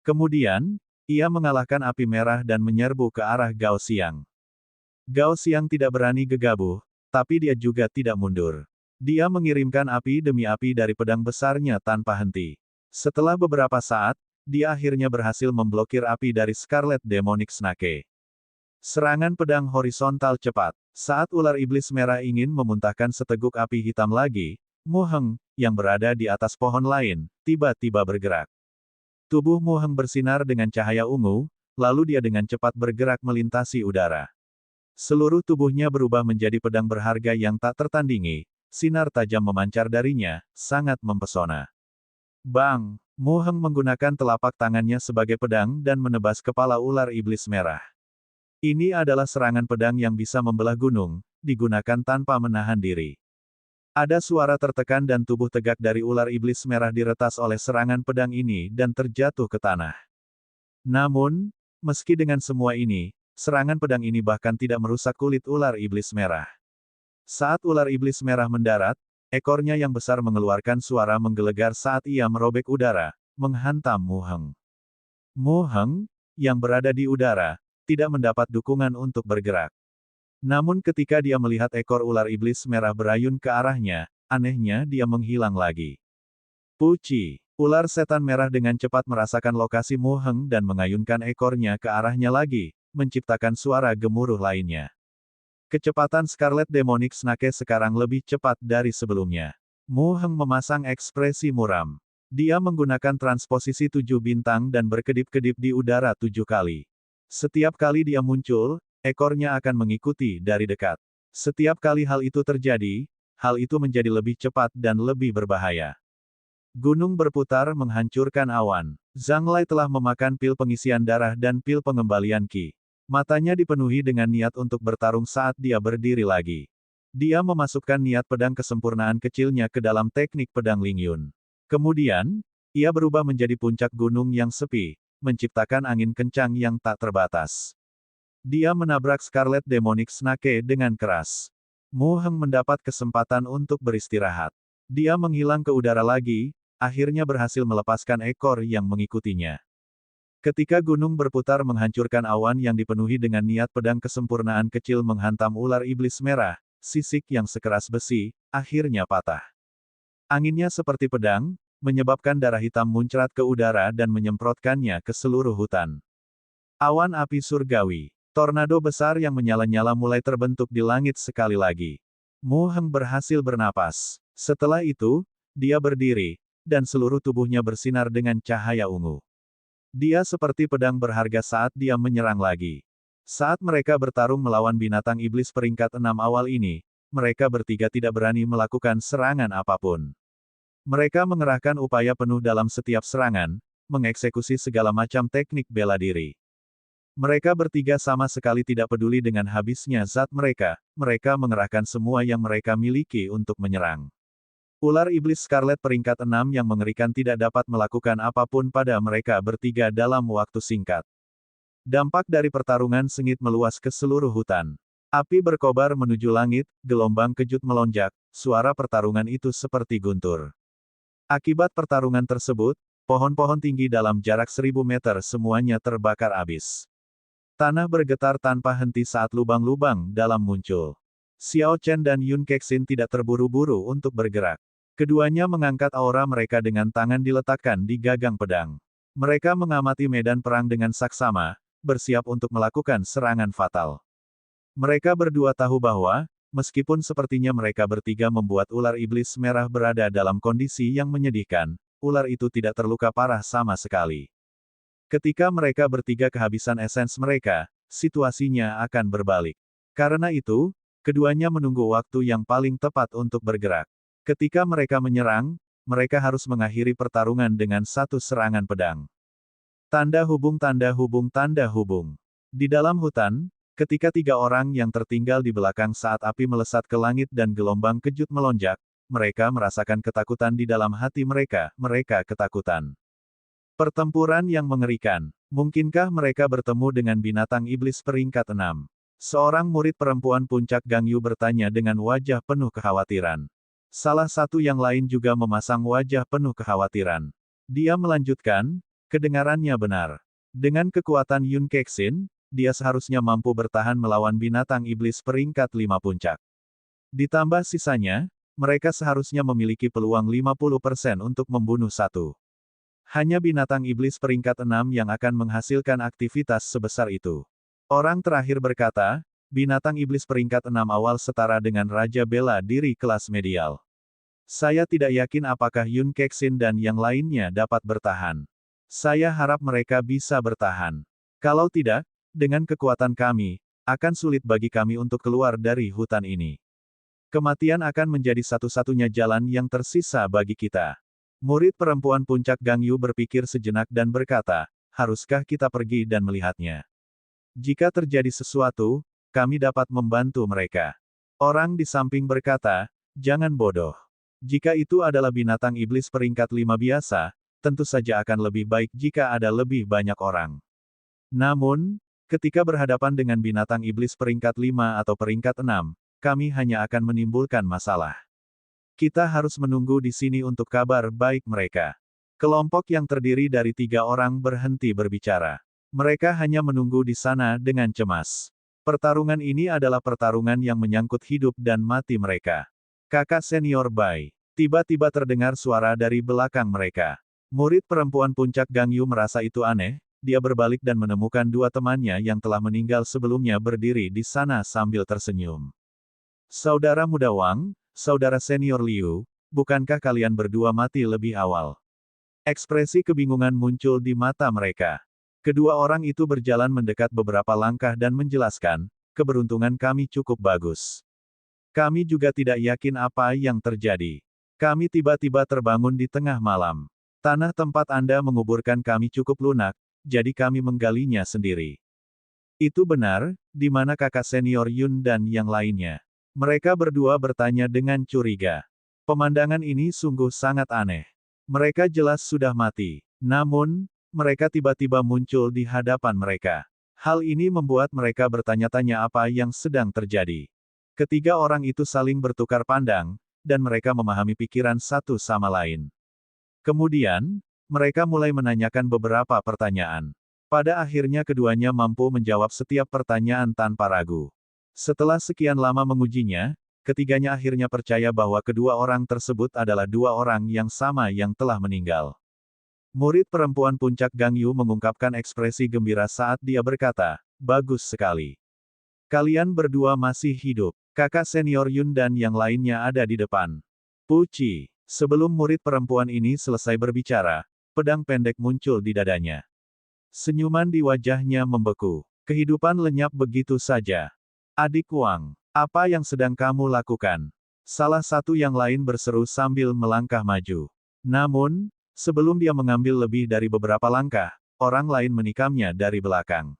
Kemudian, ia mengalahkan api merah dan menyerbu ke arah Gao Xiang. Gao Xiang tidak berani gegabah, tapi dia juga tidak mundur. Dia mengirimkan api demi api dari pedang besarnya tanpa henti. Setelah beberapa saat, dia akhirnya berhasil memblokir api dari Scarlet Demonic Snake. Serangan pedang horizontal cepat. Saat ular iblis merah ingin memuntahkan seteguk api hitam lagi, Mu Heng, yang berada di atas pohon lain, tiba-tiba bergerak. Tubuh Mu Heng bersinar dengan cahaya ungu, lalu dia dengan cepat bergerak melintasi udara. Seluruh tubuhnya berubah menjadi pedang berharga yang tak tertandingi, sinar tajam memancar darinya, sangat mempesona. Bang! Mu Heng menggunakan telapak tangannya sebagai pedang dan menebas kepala ular iblis merah. Ini adalah serangan pedang yang bisa membelah gunung, digunakan tanpa menahan diri. Ada suara tertekan dan tubuh tegak dari ular iblis merah diretas oleh serangan pedang ini dan terjatuh ke tanah. Namun, meski dengan semua ini, serangan pedang ini bahkan tidak merusak kulit ular iblis merah. Saat ular iblis merah mendarat, ekornya yang besar mengeluarkan suara menggelegar saat ia merobek udara, menghantam Mu Heng. Mu Heng, yang berada di udara, tidak mendapat dukungan untuk bergerak. Namun ketika dia melihat ekor ular iblis merah berayun ke arahnya, anehnya dia menghilang lagi. Puci, ular setan merah dengan cepat merasakan lokasi Mu Heng dan mengayunkan ekornya ke arahnya lagi, menciptakan suara gemuruh lainnya. Kecepatan Scarlet Demonic Snake sekarang lebih cepat dari sebelumnya. Mu Heng memasang ekspresi muram. Dia menggunakan transposisi 7 bintang dan berkedip-kedip di udara 7 kali. Setiap kali dia muncul, ekornya akan mengikuti dari dekat. Setiap kali hal itu terjadi, hal itu menjadi lebih cepat dan lebih berbahaya. Gunung berputar menghancurkan awan. Zhang Lai telah memakan pil pengisian darah dan pil pengembalian Qi. Matanya dipenuhi dengan niat untuk bertarung saat dia berdiri lagi. Dia memasukkan niat pedang kesempurnaan kecilnya ke dalam teknik pedang Lingyun. Kemudian, ia berubah menjadi puncak gunung yang sepi, menciptakan angin kencang yang tak terbatas. Dia menabrak Scarlet Demonic Snake dengan keras. Mu Heng mendapat kesempatan untuk beristirahat. Dia menghilang ke udara lagi, akhirnya berhasil melepaskan ekor yang mengikutinya. Ketika gunung berputar menghancurkan awan yang dipenuhi dengan niat pedang kesempurnaan kecil menghantam ular iblis merah, sisik yang sekeras besi, akhirnya patah. Anginnya seperti pedang, menyebabkan darah hitam muncrat ke udara dan menyemprotkannya ke seluruh hutan. Awan api surgawi. Tornado besar yang menyala-nyala mulai terbentuk di langit sekali lagi. Mu Heng berhasil bernapas. Setelah itu, dia berdiri, dan seluruh tubuhnya bersinar dengan cahaya ungu. Dia seperti pedang berharga saat dia menyerang lagi. Saat mereka bertarung melawan binatang iblis peringkat 6 awal ini, mereka bertiga tidak berani melakukan serangan apapun. Mereka mengerahkan upaya penuh dalam setiap serangan, mengeksekusi segala macam teknik bela diri. Mereka bertiga sama sekali tidak peduli dengan habisnya zat mereka mengerahkan semua yang mereka miliki untuk menyerang. Ular iblis Scarlet peringkat 6 yang mengerikan tidak dapat melakukan apapun pada mereka bertiga dalam waktu singkat. Dampak dari pertarungan sengit meluas ke seluruh hutan. Api berkobar menuju langit, gelombang kejut melonjak, suara pertarungan itu seperti guntur. Akibat pertarungan tersebut, pohon-pohon tinggi dalam jarak 1000 meter semuanya terbakar habis. Tanah bergetar tanpa henti saat lubang-lubang dalam muncul. Xiao Chen dan Yun Kexin tidak terburu-buru untuk bergerak. Keduanya mengangkat aura mereka dengan tangan diletakkan di gagang pedang. Mereka mengamati medan perang dengan saksama, bersiap untuk melakukan serangan fatal. Mereka berdua tahu bahwa, meskipun sepertinya mereka bertiga membuat ular iblis merah berada dalam kondisi yang menyedihkan, ular itu tidak terluka parah sama sekali. Ketika mereka bertiga kehabisan esens mereka, situasinya akan berbalik. Karena itu, keduanya menunggu waktu yang paling tepat untuk bergerak. Ketika mereka menyerang, mereka harus mengakhiri pertarungan dengan satu serangan pedang. Tanda hubung tanda hubung tanda hubung. Di dalam hutan, ketika tiga orang yang tertinggal di belakang saat api melesat ke langit dan gelombang kejut melonjak, mereka merasakan ketakutan di dalam hati mereka ketakutan. Pertempuran yang mengerikan. Mungkinkah mereka bertemu dengan binatang iblis peringkat 6? Seorang murid perempuan puncak Gangyu bertanya dengan wajah penuh kekhawatiran. Salah satu yang lain juga memasang wajah penuh kekhawatiran. Dia melanjutkan, kedengarannya benar. Dengan kekuatan Yun Kexin, dia seharusnya mampu bertahan melawan binatang iblis peringkat 5 puncak. Ditambah sisanya, mereka seharusnya memiliki peluang 50% untuk membunuh satu. Hanya binatang iblis peringkat 6 yang akan menghasilkan aktivitas sebesar itu. Orang terakhir berkata, binatang iblis peringkat 6 awal setara dengan Raja Bela Diri kelas medial. Saya tidak yakin apakah Yun Kexin dan yang lainnya dapat bertahan. Saya harap mereka bisa bertahan. Kalau tidak, dengan kekuatan kami, akan sulit bagi kami untuk keluar dari hutan ini. Kematian akan menjadi satu-satunya jalan yang tersisa bagi kita. Murid perempuan puncak Gangyu berpikir sejenak dan berkata, haruskah kita pergi dan melihatnya? Jika terjadi sesuatu, kami dapat membantu mereka. Orang di samping berkata, jangan bodoh. Jika itu adalah binatang iblis peringkat 5 biasa, tentu saja akan lebih baik jika ada lebih banyak orang. Namun, Ketika berhadapan dengan binatang iblis peringkat 5 atau peringkat 6, kami hanya akan menimbulkan masalah. Kita harus menunggu di sini untuk kabar baik mereka. Kelompok yang terdiri dari 3 orang berhenti berbicara. Mereka hanya menunggu di sana dengan cemas. Pertarungan ini adalah pertarungan yang menyangkut hidup dan mati mereka. Kakak senior Bai. Tiba-tiba terdengar suara dari belakang mereka. Murid perempuan puncak Gangyu merasa itu aneh, dia berbalik dan menemukan 2 temannya yang telah meninggal sebelumnya berdiri di sana sambil tersenyum. Saudara muda Wang, saudara senior Liu, bukankah kalian berdua mati lebih awal? Ekspresi kebingungan muncul di mata mereka. Kedua orang itu berjalan mendekat beberapa langkah dan menjelaskan, keberuntungan kami cukup bagus. Kami juga tidak yakin apa yang terjadi. Kami tiba-tiba terbangun di tengah malam. Tanah tempat Anda menguburkan kami cukup lunak, jadi kami menggalinya sendiri. Itu benar, di mana kakak senior Yun dan yang lainnya? Mereka berdua bertanya dengan curiga. Pemandangan ini sungguh sangat aneh. Mereka jelas sudah mati. Namun, mereka tiba-tiba muncul di hadapan mereka. Hal ini membuat mereka bertanya-tanya apa yang sedang terjadi. Ketiga orang itu saling bertukar pandang, dan mereka memahami pikiran satu sama lain. Kemudian, mereka mulai menanyakan beberapa pertanyaan. Pada akhirnya keduanya mampu menjawab setiap pertanyaan tanpa ragu. Setelah sekian lama mengujinya, ketiganya akhirnya percaya bahwa kedua orang tersebut adalah 2 orang yang sama yang telah meninggal. Murid perempuan puncak Gangyu mengungkapkan ekspresi gembira saat dia berkata, "Bagus sekali. Kalian berdua masih hidup." Kakak senior Yun dan yang lainnya ada di depan. Puci. Sebelum murid perempuan ini selesai berbicara, pedang pendek muncul di dadanya. Senyuman di wajahnya membeku. Kehidupan lenyap begitu saja. Adik Wang, apa yang sedang kamu lakukan? Salah satu yang lain berseru sambil melangkah maju. Namun, sebelum dia mengambil lebih dari beberapa langkah, orang lain menikamnya dari belakang.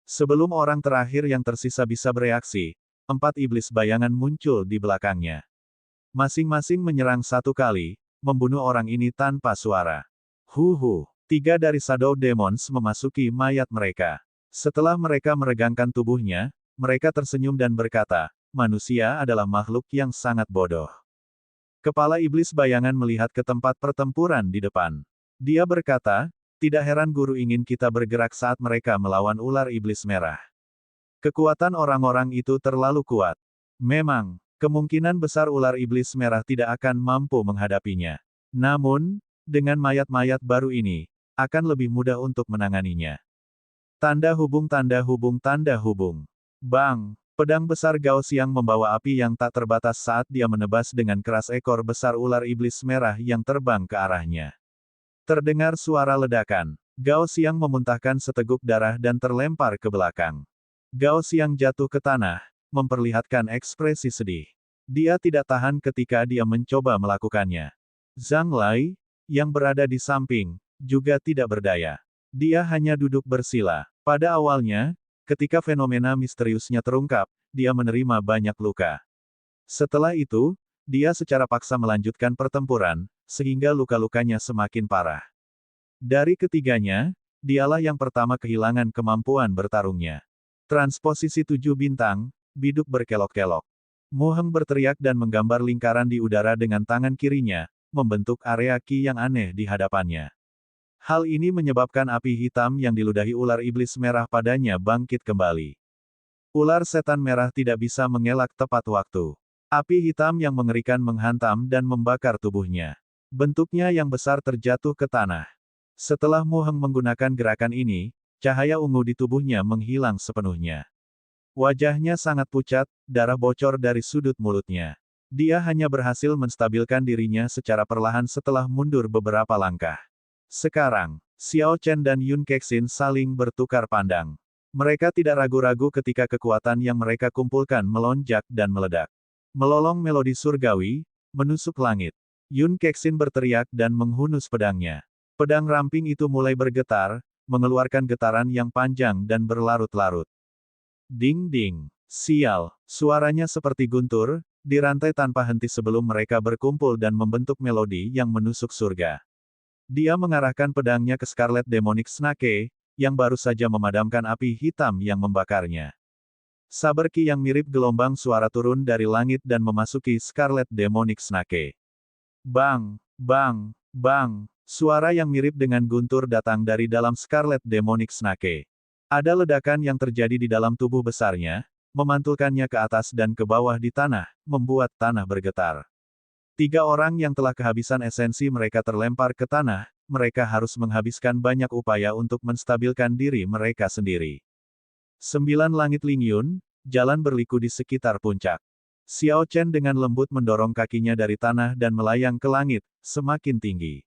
Sebelum orang terakhir yang tersisa bisa bereaksi, 4 iblis bayangan muncul di belakangnya. Masing-masing menyerang 1 kali, membunuh orang ini tanpa suara. 3 dari Shadow Demons memasuki mayat mereka. Setelah mereka meregangkan tubuhnya, mereka tersenyum dan berkata, manusia adalah makhluk yang sangat bodoh. Kepala iblis bayangan melihat ke tempat pertempuran di depan. Dia berkata, tidak heran guru ingin kita bergerak saat mereka melawan ular iblis merah. Kekuatan orang-orang itu terlalu kuat. Memang, kemungkinan besar ular iblis merah tidak akan mampu menghadapinya. Namun, dengan mayat-mayat baru ini, akan lebih mudah untuk menanganinya. Tanda hubung tanda hubung tanda hubung. Bang! Pedang besar Gao Xiang membawa api yang tak terbatas saat dia menebas dengan keras ekor besar ular iblis merah yang terbang ke arahnya. Terdengar suara ledakan. Gao Xiang memuntahkan seteguk darah dan terlempar ke belakang. Gao Xiang jatuh ke tanah, memperlihatkan ekspresi sedih. Dia tidak tahan ketika dia mencoba melakukannya. Zhang Lai, yang berada di samping, juga tidak berdaya. Dia hanya duduk bersila. Pada awalnya, ketika fenomena misteriusnya terungkap, dia menerima banyak luka. Setelah itu, dia secara paksa melanjutkan pertempuran, sehingga luka-lukanya semakin parah. Dari ketiganya, dialah yang pertama kehilangan kemampuan bertarungnya. Transposisi 7 bintang, biduk berkelok-kelok. Mu Heng berteriak dan menggambar lingkaran di udara dengan tangan kirinya, membentuk area ki yang aneh di hadapannya. Hal ini menyebabkan api hitam yang diludahi ular iblis merah padanya bangkit kembali. Ular setan merah tidak bisa mengelak tepat waktu. Api hitam yang mengerikan menghantam dan membakar tubuhnya. Bentuknya yang besar terjatuh ke tanah. Setelah Mu Heng menggunakan gerakan ini, cahaya ungu di tubuhnya menghilang sepenuhnya. Wajahnya sangat pucat, darah bocor dari sudut mulutnya. Dia hanya berhasil menstabilkan dirinya secara perlahan setelah mundur beberapa langkah. Sekarang, Xiao Chen dan Yun Kexin saling bertukar pandang. Mereka tidak ragu-ragu ketika kekuatan yang mereka kumpulkan melonjak dan meledak. Melolong melodi surgawi, menusuk langit. Yun Kexin berteriak dan menghunus pedangnya. Pedang ramping itu mulai bergetar, mengeluarkan getaran yang panjang dan berlarut-larut. Ding-ding. Sial. Suaranya seperti guntur, dirantai tanpa henti sebelum mereka berkumpul dan membentuk melodi yang menusuk surga. Dia mengarahkan pedangnya ke Scarlet Demonic Snake, yang baru saja memadamkan api hitam yang membakarnya. Saber Ki yang mirip gelombang suara turun dari langit dan memasuki Scarlet Demonic Snake. Bang, bang, bang, suara yang mirip dengan guntur datang dari dalam Scarlet Demonic Snake. Ada ledakan yang terjadi di dalam tubuh besarnya, memantulkannya ke atas dan ke bawah di tanah, membuat tanah bergetar. 3 orang yang telah kehabisan esensi mereka terlempar ke tanah, mereka harus menghabiskan banyak upaya untuk menstabilkan diri mereka sendiri. 9 langit Lingyun, jalan berliku di sekitar puncak. Xiao Chen dengan lembut mendorong kakinya dari tanah dan melayang ke langit, semakin tinggi.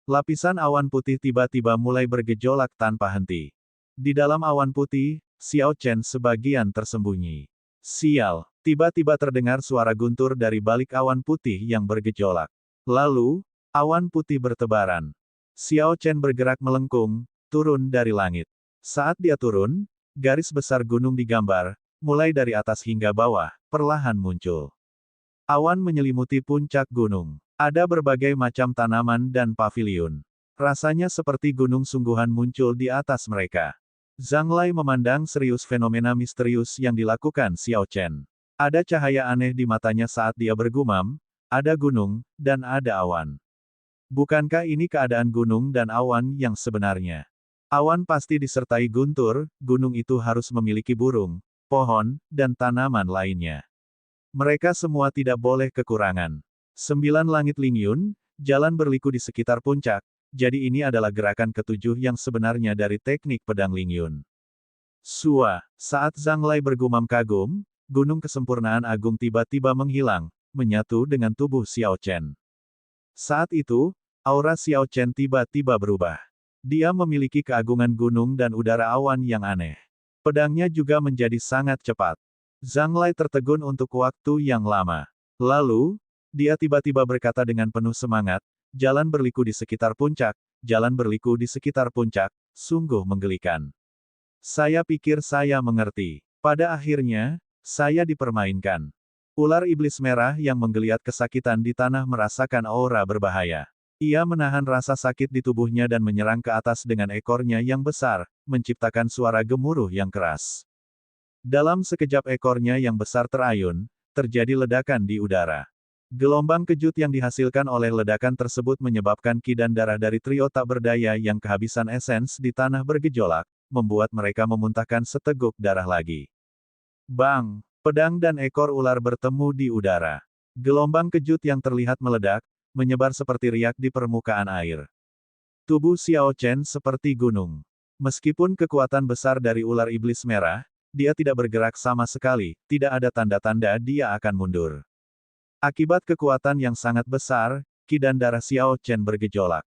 Lapisan awan putih tiba-tiba mulai bergejolak tanpa henti. Di dalam awan putih, Xiao Chen sebagian tersembunyi. Sial, tiba-tiba terdengar suara guntur dari balik awan putih yang bergejolak. Lalu, awan putih bertebaran. Xiao Chen bergerak melengkung, turun dari langit. Saat dia turun, garis besar gunung digambar, mulai dari atas hingga bawah, perlahan muncul. Awan menyelimuti puncak gunung. Ada berbagai macam tanaman dan paviliun. Rasanya seperti gunung sungguhan muncul di atas mereka. Zhang Lai memandang serius fenomena misterius yang dilakukan Xiao Chen. Ada cahaya aneh di matanya saat dia bergumam, ada gunung, dan ada awan. Bukankah ini keadaan gunung dan awan yang sebenarnya? Awan pasti disertai guntur, gunung itu harus memiliki burung, pohon, dan tanaman lainnya. Mereka semua tidak boleh kekurangan. 9 langit Lingyun, jalan berliku di sekitar puncak, jadi ini adalah gerakan ketujuh yang sebenarnya dari teknik pedang Lingyun. Sua, saat Zhang Lai bergumam kagum, gunung kesempurnaan agung tiba-tiba menghilang, menyatu dengan tubuh Xiao Chen. Saat itu, aura Xiao Chen tiba-tiba berubah. Dia memiliki keagungan gunung dan udara awan yang aneh. Pedangnya juga menjadi sangat cepat. Zhang Lai tertegun untuk waktu yang lama. Lalu, dia tiba-tiba berkata dengan penuh semangat, jalan berliku di sekitar puncak, jalan berliku di sekitar puncak, sungguh menggelikan. Saya pikir saya mengerti. Pada akhirnya, saya dipermainkan. Ular iblis merah yang menggeliat kesakitan di tanah merasakan aura berbahaya. Ia menahan rasa sakit di tubuhnya dan menyerang ke atas dengan ekornya yang besar, menciptakan suara gemuruh yang keras. Dalam sekejap ekornya yang besar terayun, terjadi ledakan di udara. Gelombang kejut yang dihasilkan oleh ledakan tersebut menyebabkan ki dan darah dari trio tak berdaya yang kehabisan esens di tanah bergejolak, membuat mereka memuntahkan seteguk darah lagi. Bang! Pedang dan ekor ular bertemu di udara. Gelombang kejut yang terlihat meledak, menyebar seperti riak di permukaan air. Tubuh Xiao Chen seperti gunung. Meskipun kekuatan besar dari ular iblis merah, dia tidak bergerak sama sekali, tidak ada tanda-tanda dia akan mundur. Akibat kekuatan yang sangat besar, ki dan darah Xiao Chen bergejolak.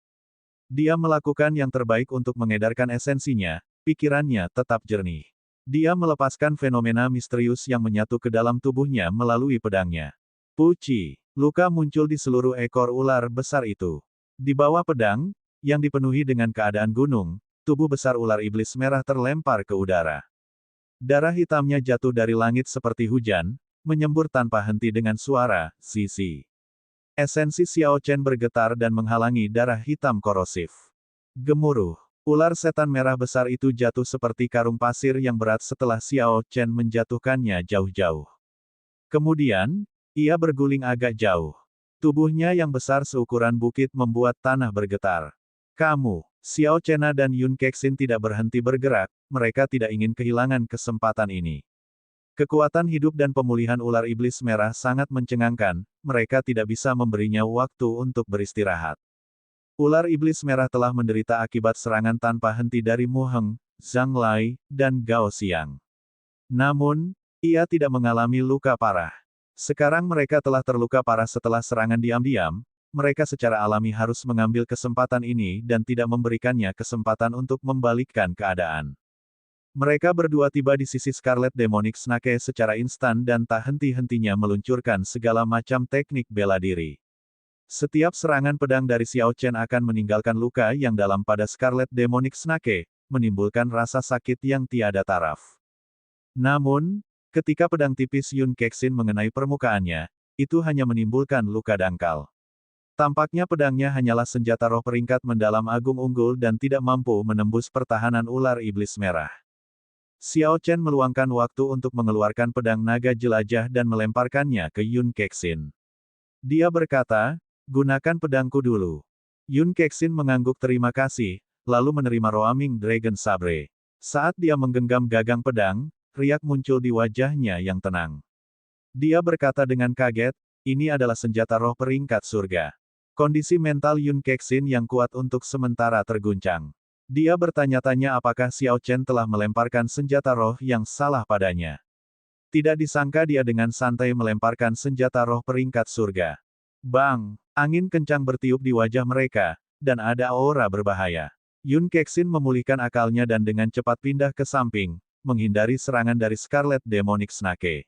Dia melakukan yang terbaik untuk mengedarkan esensinya, pikirannya tetap jernih. Dia melepaskan fenomena misterius yang menyatu ke dalam tubuhnya melalui pedangnya. Puci, luka muncul di seluruh ekor ular besar itu. Di bawah pedang, yang dipenuhi dengan keadaan gunung, tubuh besar ular iblis merah terlempar ke udara. Darah hitamnya jatuh dari langit seperti hujan, menyembur tanpa henti dengan suara, "Sisi." Esensi Xiao Chen bergetar dan menghalangi darah hitam korosif. Gemuruh. Ular setan merah besar itu jatuh seperti karung pasir yang berat setelah Xiao Chen menjatuhkannya jauh-jauh. Kemudian, ia berguling agak jauh. Tubuhnya yang besar seukuran bukit membuat tanah bergetar. Kamu, Xiao Chen dan Yun Kexin tidak berhenti bergerak, mereka tidak ingin kehilangan kesempatan ini. Kekuatan hidup dan pemulihan ular iblis merah sangat mencengangkan, mereka tidak bisa memberinya waktu untuk beristirahat. Ular iblis merah telah menderita akibat serangan tanpa henti dari Mu Heng, Zhang Lai, dan Gao Xiang. Namun, ia tidak mengalami luka parah. Sekarang mereka telah terluka parah setelah serangan diam-diam, mereka secara alami harus mengambil kesempatan ini dan tidak memberikannya kesempatan untuk membalikkan keadaan. Mereka berdua tiba di sisi Scarlet Demonic Snake secara instan dan tak henti-hentinya meluncurkan segala macam teknik bela diri. Setiap serangan pedang dari Xiao Chen akan meninggalkan luka yang dalam pada Scarlet Demonic Snake, menimbulkan rasa sakit yang tiada taraf. Namun, ketika pedang tipis Yun Kexin mengenai permukaannya, itu hanya menimbulkan luka dangkal. Tampaknya pedangnya hanyalah senjata roh peringkat mendalam agung unggul dan tidak mampu menembus pertahanan ular iblis merah. Xiao Chen meluangkan waktu untuk mengeluarkan pedang naga jelajah dan melemparkannya ke Yun Kexin. Dia berkata, gunakan pedangku dulu. Yun Kexin mengangguk terima kasih, lalu menerima Roaming Dragon Sabre. Saat dia menggenggam gagang pedang, riak muncul di wajahnya yang tenang. Dia berkata dengan kaget, ini adalah senjata roh peringkat surga. Kondisi mental Yun Kexin yang kuat untuk sementara terguncang. Dia bertanya-tanya apakah Xiao Chen telah melemparkan senjata roh yang salah padanya. Tidak disangka dia dengan santai melemparkan senjata roh peringkat surga. Bang! Angin kencang bertiup di wajah mereka, dan ada aura berbahaya. Yun Kexin memulihkan akalnya dan dengan cepat pindah ke samping, menghindari serangan dari Scarlet Demonic Snake.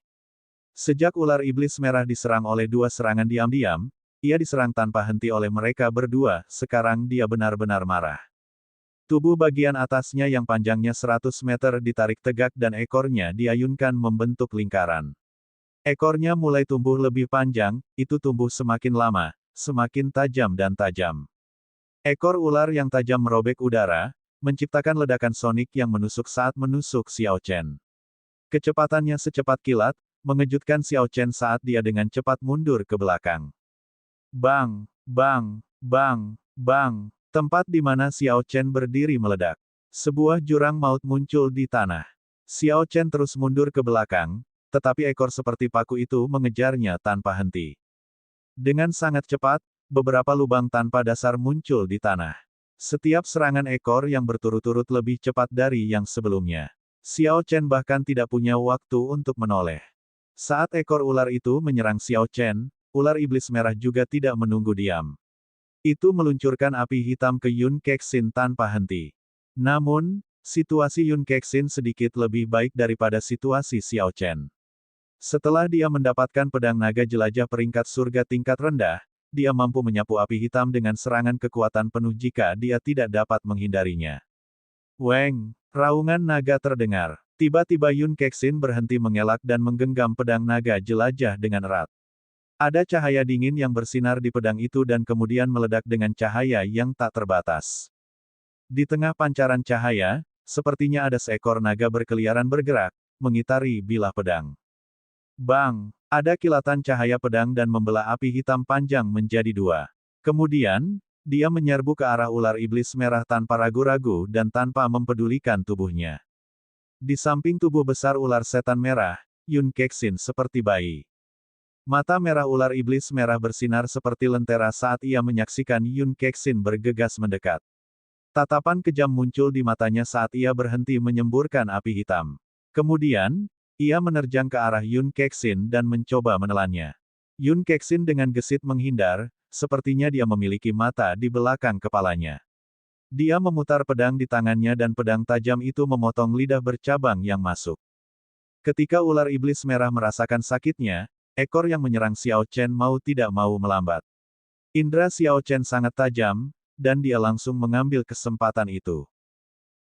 Sejak ular iblis merah diserang oleh dua serangan diam-diam, ia diserang tanpa henti oleh mereka berdua, sekarang dia benar-benar marah. Tubuh bagian atasnya yang panjangnya 100 meter ditarik tegak dan ekornya diayunkan membentuk lingkaran. Ekornya mulai tumbuh lebih panjang, itu tumbuh semakin lama, semakin tajam dan tajam. Ekor ular yang tajam merobek udara, menciptakan ledakan sonik yang menusuk saat menusuk Xiao Chen. Kecepatannya secepat kilat, mengejutkan Xiao Chen saat dia dengan cepat mundur ke belakang. Bang! Bang! Bang! Bang! Tempat di mana Xiao Chen berdiri meledak. Sebuah jurang maut muncul di tanah. Xiao Chen terus mundur ke belakang, tetapi ekor seperti paku itu mengejarnya tanpa henti. Dengan sangat cepat, beberapa lubang tanpa dasar muncul di tanah. Setiap serangan ekor yang berturut-turut lebih cepat dari yang sebelumnya. Xiao Chen bahkan tidak punya waktu untuk menoleh. Saat ekor ular itu menyerang Xiao Chen, ular iblis merah juga tidak menunggu diam. Itu meluncurkan api hitam ke Yun Kexin tanpa henti. Namun, situasi Yun Kexin sedikit lebih baik daripada situasi Xiao Chen. Setelah dia mendapatkan pedang naga jelajah peringkat surga tingkat rendah, dia mampu menyapu api hitam dengan serangan kekuatan penuh jika dia tidak dapat menghindarinya. Weng! Raungan naga terdengar. Tiba-tiba Yun Kexin berhenti mengelak dan menggenggam pedang naga jelajah dengan erat. Ada cahaya dingin yang bersinar di pedang itu dan kemudian meledak dengan cahaya yang tak terbatas. Di tengah pancaran cahaya, sepertinya ada seekor naga berkeliaran bergerak, mengitari bilah pedang. Bang! Ada kilatan cahaya pedang dan membelah api hitam panjang menjadi dua. Kemudian, dia menyerbu ke arah ular iblis merah tanpa ragu-ragu dan tanpa mempedulikan tubuhnya. Di samping tubuh besar ular setan merah, Yun Kexin seperti bayi. Mata merah ular iblis merah bersinar seperti lentera saat ia menyaksikan Yun Kexin bergegas mendekat. Tatapan kejam muncul di matanya saat ia berhenti menyemburkan api hitam. Kemudian, ia menerjang ke arah Yun Kexin dan mencoba menelannya. Yun Kexin dengan gesit menghindar, sepertinya dia memiliki mata di belakang kepalanya. Dia memutar pedang di tangannya dan pedang tajam itu memotong lidah bercabang yang masuk. Ketika ular iblis merah merasakan sakitnya, ekor yang menyerang Xiao Chen mau tidak mau melambat. Indra Xiao Chen sangat tajam, dan dia langsung mengambil kesempatan itu.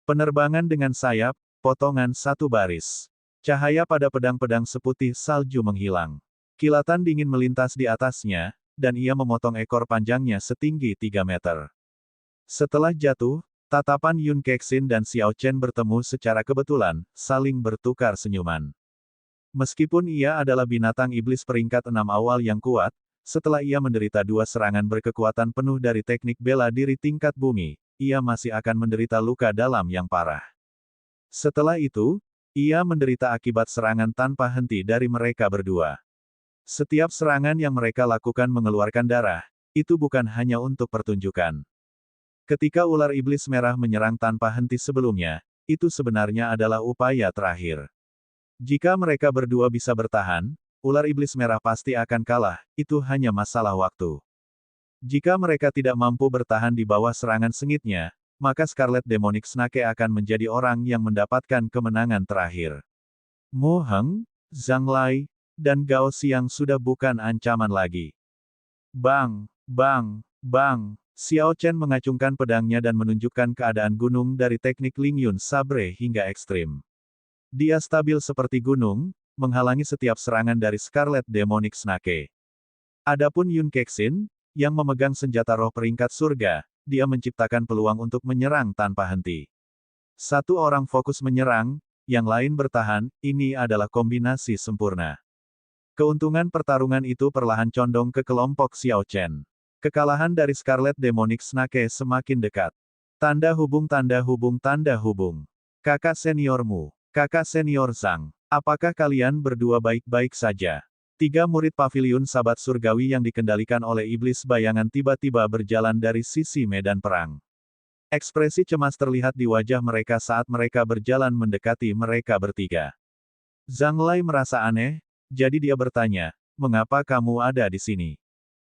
Penerbangan dengan sayap, potongan satu baris. Cahaya pada pedang-pedang seputih salju menghilang. Kilatan dingin melintas di atasnya, dan ia memotong ekor panjangnya setinggi 3 meter. Setelah jatuh, tatapan Yun Kexin dan Xiao Chen bertemu secara kebetulan, saling bertukar senyuman. Meskipun ia adalah binatang iblis peringkat 6 awal yang kuat, setelah ia menderita dua serangan berkekuatan penuh dari teknik bela diri tingkat bumi, ia masih akan menderita luka dalam yang parah. Setelah itu, ia menderita akibat serangan tanpa henti dari mereka berdua. Setiap serangan yang mereka lakukan mengeluarkan darah, itu bukan hanya untuk pertunjukan. Ketika ular iblis merah menyerang tanpa henti sebelumnya, itu sebenarnya adalah upaya terakhir. Jika mereka berdua bisa bertahan, ular iblis merah pasti akan kalah, itu hanya masalah waktu. Jika mereka tidak mampu bertahan di bawah serangan sengitnya, maka Scarlet Demonic Snake akan menjadi orang yang mendapatkan kemenangan terakhir. Mu Heng, Zhang Lai, dan Gao Xiang sudah bukan ancaman lagi. Bang! Bang! Bang! Xiao Chen mengacungkan pedangnya dan menunjukkan keadaan gunung dari teknik Lingyun Sabre hingga ekstrim. Dia stabil seperti gunung, menghalangi setiap serangan dari Scarlet Demonic Snake. Adapun Yun Kexin yang memegang senjata roh peringkat surga, dia menciptakan peluang untuk menyerang tanpa henti. Satu orang fokus menyerang, yang lain bertahan, ini adalah kombinasi sempurna. Keuntungan pertarungan itu perlahan condong ke kelompok Xiao Chen. Kekalahan dari Scarlet Demonic Snake semakin dekat. Tanda hubung tanda hubung tanda hubung. Kakak seniormu, kakak senior Zhang, apakah kalian berdua baik-baik saja? Tiga murid paviliun sahabat surgawi yang dikendalikan oleh iblis bayangan tiba-tiba berjalan dari sisi medan perang. Ekspresi cemas terlihat di wajah mereka saat mereka berjalan mendekati mereka bertiga. Zhang Lai merasa aneh, jadi dia bertanya, mengapa kamu ada di sini?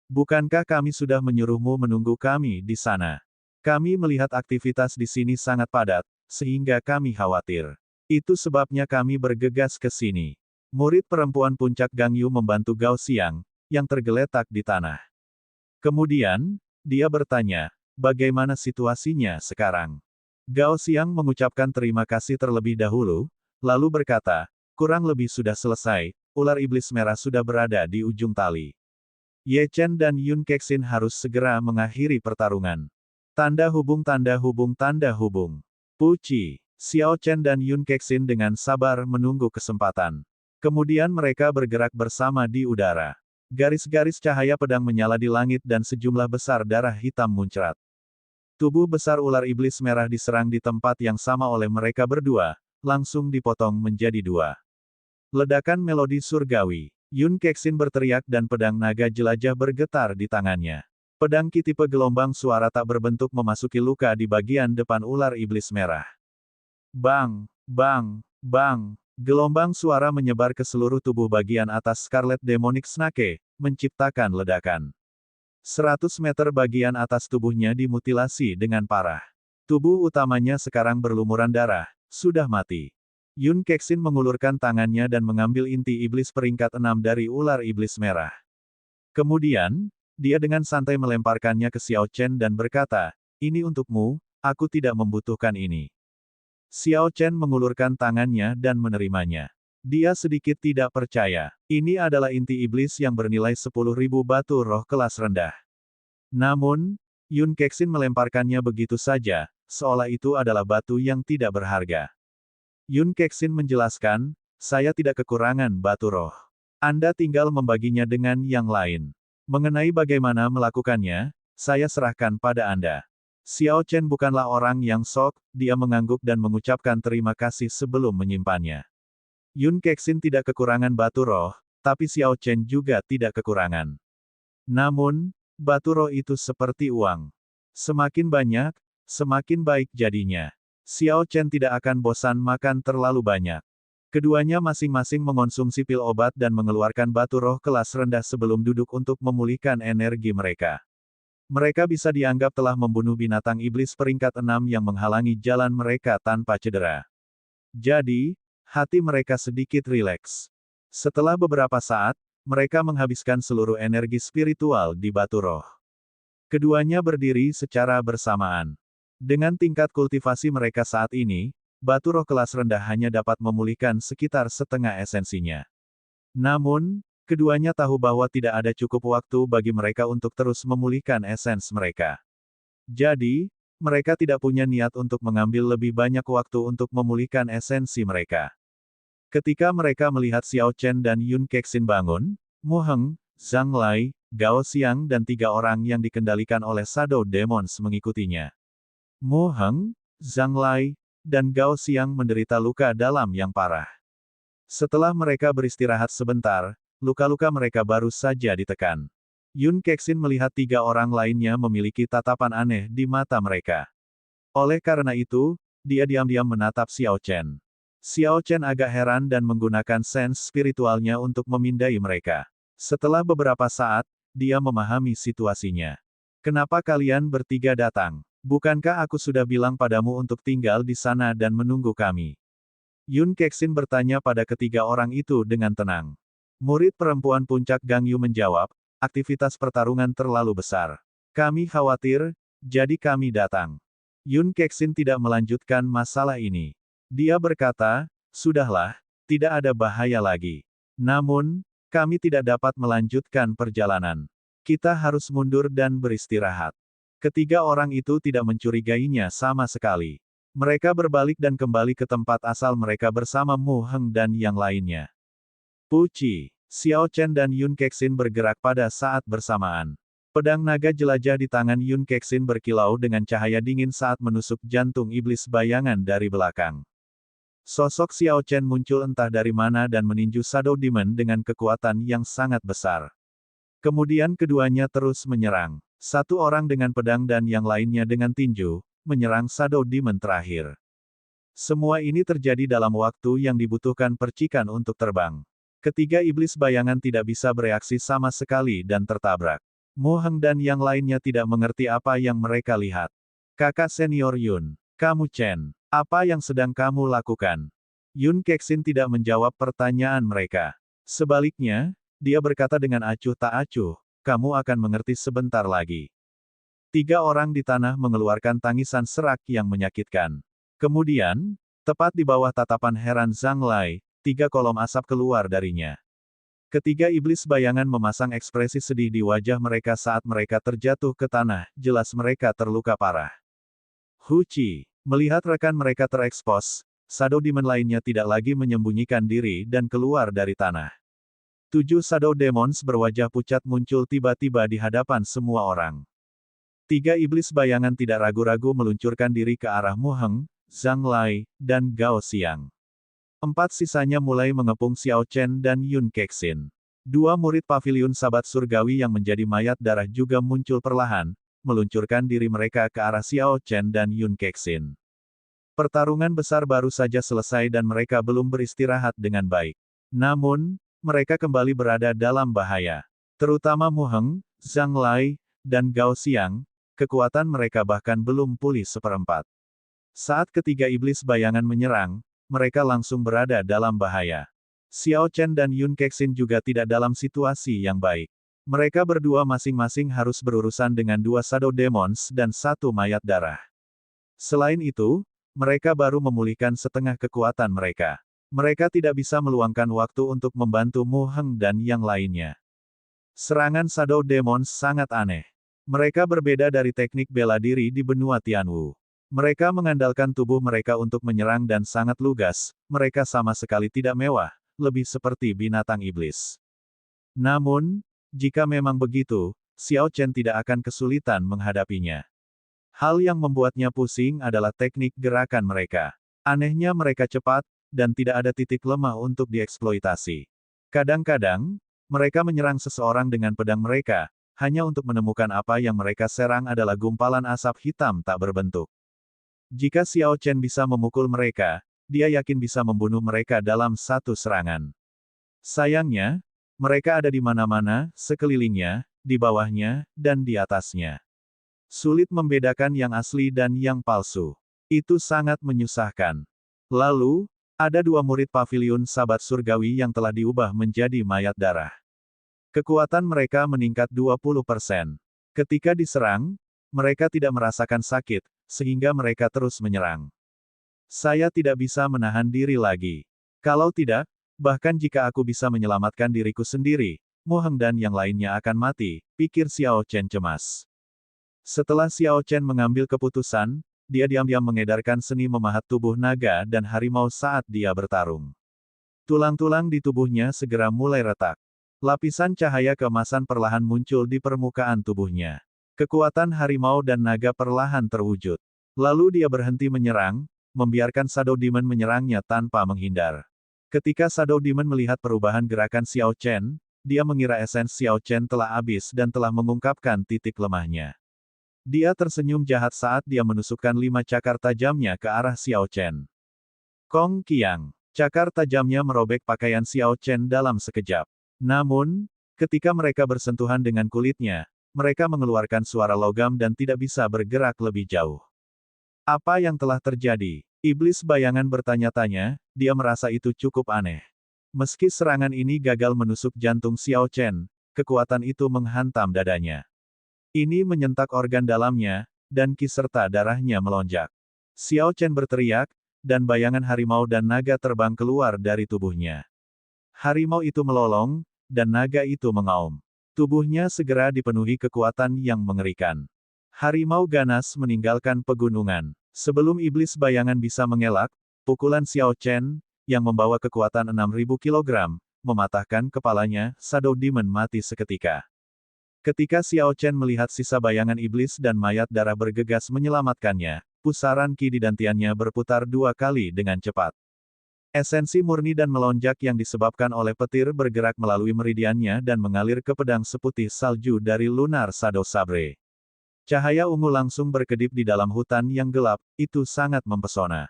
Bukankah kami sudah menyuruhmu menunggu kami di sana? Kami melihat aktivitas di sini sangat padat, sehingga kami khawatir. Itu sebabnya kami bergegas ke sini. Murid perempuan puncak Gangyu membantu Gao Xiang, yang tergeletak di tanah. Kemudian, dia bertanya, bagaimana situasinya sekarang? Gao Xiang mengucapkan terima kasih terlebih dahulu, lalu berkata, kurang lebih sudah selesai, ular iblis merah sudah berada di ujung tali. Ye Chen dan Yun Kexin harus segera mengakhiri pertarungan. Tanda hubung tanda hubung tanda hubung. Puci, Xiao Chen dan Yun Kexin dengan sabar menunggu kesempatan. Kemudian mereka bergerak bersama di udara. Garis-garis cahaya pedang menyala di langit dan sejumlah besar darah hitam muncrat. Tubuh besar ular iblis merah diserang di tempat yang sama oleh mereka berdua, langsung dipotong menjadi dua. Ledakan melodi surgawi. Yun Kexin berteriak dan pedang naga jelajah bergetar di tangannya. Pedang ki tipe gelombang suara tak berbentuk memasuki luka di bagian depan ular iblis merah. Bang, bang, bang. Gelombang suara menyebar ke seluruh tubuh bagian atas Scarlet Demonic Snake, menciptakan ledakan. 100 meter bagian atas tubuhnya dimutilasi dengan parah. Tubuh utamanya sekarang berlumuran darah, sudah mati. Yun Kexin mengulurkan tangannya dan mengambil inti iblis peringkat 6 dari ular iblis merah. Kemudian, dia dengan santai melemparkannya ke Xiao Chen dan berkata, ini untukmu, aku tidak membutuhkan ini. Xiao Chen mengulurkan tangannya dan menerimanya. Dia sedikit tidak percaya. Ini adalah inti iblis yang bernilai 10.000 batu roh kelas rendah. Namun, Yun Kexin melemparkannya begitu saja, seolah itu adalah batu yang tidak berharga. Yun Kexin menjelaskan, saya tidak kekurangan batu roh. Anda tinggal membaginya dengan yang lain. Mengenai bagaimana melakukannya, saya serahkan pada Anda. Xiao Chen bukanlah orang yang sok, dia mengangguk dan mengucapkan terima kasih sebelum menyimpannya. Yun Kexin tidak kekurangan batu roh, tapi Xiao Chen juga tidak kekurangan. Namun, batu roh itu seperti uang. Semakin banyak, semakin baik jadinya. Xiao Chen tidak akan bosan makan terlalu banyak. Keduanya masing-masing mengonsumsi pil obat dan mengeluarkan batu roh kelas rendah sebelum duduk untuk memulihkan energi mereka. Mereka bisa dianggap telah membunuh binatang iblis peringkat 6 yang menghalangi jalan mereka tanpa cedera. Jadi, hati mereka sedikit rileks. Setelah beberapa saat, mereka menghabiskan seluruh energi spiritual di batu roh. Keduanya berdiri secara bersamaan. Dengan tingkat kultivasi mereka saat ini, batu roh kelas rendah hanya dapat memulihkan sekitar setengah esensinya. Namun, keduanya tahu bahwa tidak ada cukup waktu bagi mereka untuk terus memulihkan esens mereka. Jadi, mereka tidak punya niat untuk mengambil lebih banyak waktu untuk memulihkan esensi mereka. Ketika mereka melihat Xiao Chen dan Yun Kexin bangun, Mu Heng, Zhang Lai, Gao Xiang dan 3 orang yang dikendalikan oleh Shadow Demons mengikutinya. Mu Heng, Zhang Lai, dan Gao Xiang menderita luka dalam yang parah. Setelah mereka beristirahat sebentar, luka-luka mereka baru saja ditekan. Yun Kexin melihat 3 orang lainnya memiliki tatapan aneh di mata mereka. Oleh karena itu, dia diam-diam menatap Xiao Chen. Xiao Chen agak heran dan menggunakan sense spiritualnya untuk memindai mereka. Setelah beberapa saat, dia memahami situasinya. Kenapa kalian bertiga datang? Bukankah aku sudah bilang padamu untuk tinggal di sana dan menunggu kami? Yun Kexin bertanya pada ketiga orang itu dengan tenang. Murid perempuan puncak Gangyu menjawab, aktivitas pertarungan terlalu besar. Kami khawatir, jadi kami datang. Yun Kexin tidak melanjutkan masalah ini. Dia berkata, sudahlah, tidak ada bahaya lagi. Namun, kami tidak dapat melanjutkan perjalanan. Kita harus mundur dan beristirahat. Ketiga orang itu tidak mencurigainya sama sekali. Mereka berbalik dan kembali ke tempat asal mereka bersama Mu Heng dan yang lainnya. Puci, Xiao Chen dan Yun Kexin bergerak pada saat bersamaan. Pedang naga jelajah di tangan Yun Kexin berkilau dengan cahaya dingin saat menusuk jantung iblis bayangan dari belakang. Sosok Xiao Chen muncul entah dari mana dan meninju Shadow Demon dengan kekuatan yang sangat besar. Kemudian keduanya terus menyerang. Satu orang dengan pedang dan yang lainnya dengan tinju, menyerang Shadow Demon terakhir. Semua ini terjadi dalam waktu yang dibutuhkan percikan untuk terbang. Ketiga iblis bayangan tidak bisa bereaksi sama sekali dan tertabrak. Mu Heng dan yang lainnya tidak mengerti apa yang mereka lihat. Kakak senior Yun, kamu Chen, apa yang sedang kamu lakukan? Yun Kexin tidak menjawab pertanyaan mereka. Sebaliknya, dia berkata dengan acuh tak acuh, kamu akan mengerti sebentar lagi. Tiga orang di tanah mengeluarkan tangisan serak yang menyakitkan. Kemudian, tepat di bawah tatapan heran Zhang Lai, tiga kolom asap keluar darinya. Ketiga iblis bayangan memasang ekspresi sedih di wajah mereka saat mereka terjatuh ke tanah, jelas mereka terluka parah. Hu Qi, melihat rekan mereka terekspos, Shadow Demon lainnya tidak lagi menyembunyikan diri dan keluar dari tanah. 7 Shadow Demons berwajah pucat muncul tiba-tiba di hadapan semua orang. Tiga iblis bayangan tidak ragu-ragu meluncurkan diri ke arah Mu Heng, Zhang Lai, dan Gao Xiang. 4 sisanya mulai mengepung Xiao Chen dan Yun Kexin. 2 murid paviliun sahabat surgawi yang menjadi mayat darah juga muncul perlahan, meluncurkan diri mereka ke arah Xiao Chen dan Yun Kexin. Pertarungan besar baru saja selesai dan mereka belum beristirahat dengan baik. Namun, mereka kembali berada dalam bahaya. Terutama Mu Heng, Zhang Lai, dan Gao Xiang, kekuatan mereka bahkan belum pulih seperempat. Saat ketiga iblis bayangan menyerang, mereka langsung berada dalam bahaya. Xiao Chen dan Yun Kexin juga tidak dalam situasi yang baik. Mereka berdua masing-masing harus berurusan dengan 2 Shadow Demons dan 1 mayat darah. Selain itu, mereka baru memulihkan setengah kekuatan mereka. Mereka tidak bisa meluangkan waktu untuk membantu Mu Heng dan yang lainnya. Serangan Shadow Demons sangat aneh. Mereka berbeda dari teknik bela diri di benua Tianwu. Mereka mengandalkan tubuh mereka untuk menyerang dan sangat lugas, mereka sama sekali tidak mewah, lebih seperti binatang iblis. Namun, jika memang begitu, Xiao Chen tidak akan kesulitan menghadapinya. Hal yang membuatnya pusing adalah teknik gerakan mereka. Anehnya mereka cepat, dan tidak ada titik lemah untuk dieksploitasi. Kadang-kadang, mereka menyerang seseorang dengan pedang mereka, hanya untuk menemukan apa yang mereka serang adalah gumpalan asap hitam tak berbentuk. Jika Xiao Chen bisa memukul mereka, dia yakin bisa membunuh mereka dalam satu serangan. Sayangnya, mereka ada di mana-mana, sekelilingnya, di bawahnya, dan di atasnya. Sulit membedakan yang asli dan yang palsu. Itu sangat menyusahkan. Lalu, ada 2 murid paviliun sahabat surgawi yang telah diubah menjadi mayat darah. Kekuatan mereka meningkat 20%. Ketika diserang, mereka tidak merasakan sakit, sehingga mereka terus menyerang. Saya tidak bisa menahan diri lagi. Kalau tidak, bahkan jika aku bisa menyelamatkan diriku sendiri, Mu Heng dan yang lainnya akan mati, pikir Xiao Chen cemas. Setelah Xiao Chen mengambil keputusan, dia diam-diam mengedarkan seni memahat tubuh naga dan harimau saat dia bertarung. Tulang-tulang di tubuhnya segera mulai retak. Lapisan cahaya keemasan perlahan muncul di permukaan tubuhnya. Kekuatan harimau dan naga perlahan terwujud. Lalu dia berhenti menyerang, membiarkan Shadow Demon menyerangnya tanpa menghindar. Ketika Shadow Demon melihat perubahan gerakan Xiao Chen, dia mengira esens Xiao Chen telah habis dan telah mengungkapkan titik lemahnya. Dia tersenyum jahat saat dia menusukkan 5 cakar tajamnya ke arah Xiao Chen. Kong Qiang. Cakar tajamnya merobek pakaian Xiao Chen dalam sekejap. Namun, ketika mereka bersentuhan dengan kulitnya, mereka mengeluarkan suara logam dan tidak bisa bergerak lebih jauh. Apa yang telah terjadi? Iblis bayangan bertanya-tanya, dia merasa itu cukup aneh. Meski serangan ini gagal menusuk jantung Xiao Chen, kekuatan itu menghantam dadanya. Ini menyentak organ dalamnya, dan ki serta darahnya melonjak. Xiao Chen berteriak, dan bayangan harimau dan naga terbang keluar dari tubuhnya. Harimau itu melolong, dan naga itu mengaum. Tubuhnya segera dipenuhi kekuatan yang mengerikan. Harimau ganas meninggalkan pegunungan. Sebelum iblis bayangan bisa mengelak, pukulan Xiao Chen, yang membawa kekuatan 6.000 kilogram, mematahkan kepalanya. Shadow Demon mati seketika. Ketika Xiao Chen melihat sisa bayangan iblis dan mayat darah bergegas menyelamatkannya, pusaran ki di dantiannya berputar 2 kali dengan cepat. Esensi murni dan melonjak yang disebabkan oleh petir bergerak melalui meridiannya dan mengalir ke pedang seputih salju dari Lunar Shadow Sabre. Cahaya ungu langsung berkedip di dalam hutan yang gelap, itu sangat mempesona.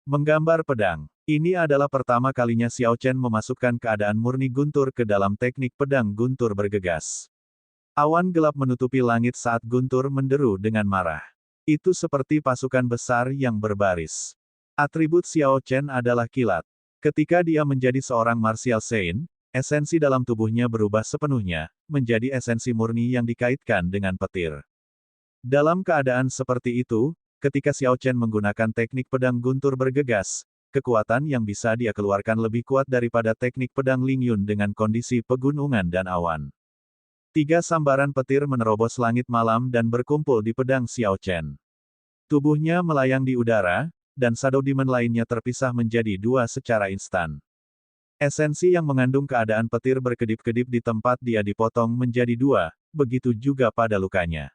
Menggambar pedang. Ini adalah pertama kalinya Xiao Chen memasukkan keadaan murni guntur ke dalam teknik pedang guntur bergegas. Awan gelap menutupi langit saat guntur menderu dengan marah. Itu seperti pasukan besar yang berbaris. Atribut Xiao Chen adalah kilat. Ketika dia menjadi seorang martial saint, esensi dalam tubuhnya berubah sepenuhnya, menjadi esensi murni yang dikaitkan dengan petir. Dalam keadaan seperti itu, ketika Xiao Chen menggunakan teknik pedang guntur bergegas, kekuatan yang bisa dia keluarkan lebih kuat daripada teknik pedang Ling Yun dengan kondisi pegunungan dan awan. 3 sambaran petir menerobos langit malam dan berkumpul di pedang Xiao Chen. Tubuhnya melayang di udara, dan Shadow Demon lainnya terpisah menjadi 2 secara instan. Esensi yang mengandung keadaan petir berkedip-kedip di tempat dia dipotong menjadi 2, begitu juga pada lukanya.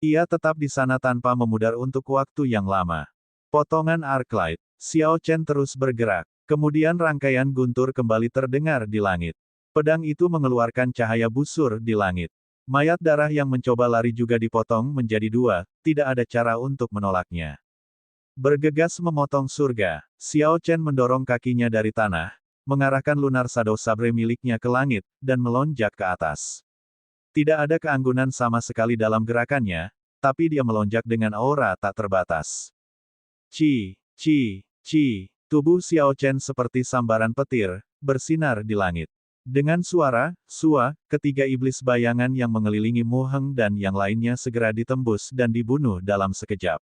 Ia tetap di sana tanpa memudar untuk waktu yang lama. Potongan Arclight. Xiao Chen terus bergerak. Kemudian rangkaian guntur kembali terdengar di langit. Pedang itu mengeluarkan cahaya busur di langit. Mayat darah yang mencoba lari juga dipotong menjadi 2, tidak ada cara untuk menolaknya. Bergegas memotong surga, Xiao Chen mendorong kakinya dari tanah, mengarahkan Lunar Shadow Sabre miliknya ke langit, dan melonjak ke atas. Tidak ada keanggunan sama sekali dalam gerakannya, tapi dia melonjak dengan aura tak terbatas. Ci, ci, ci, tubuh Xiao Chen seperti sambaran petir, bersinar di langit. Dengan suara, sua, ketiga iblis bayangan yang mengelilingi Mu Heng dan yang lainnya segera ditembus dan dibunuh dalam sekejap.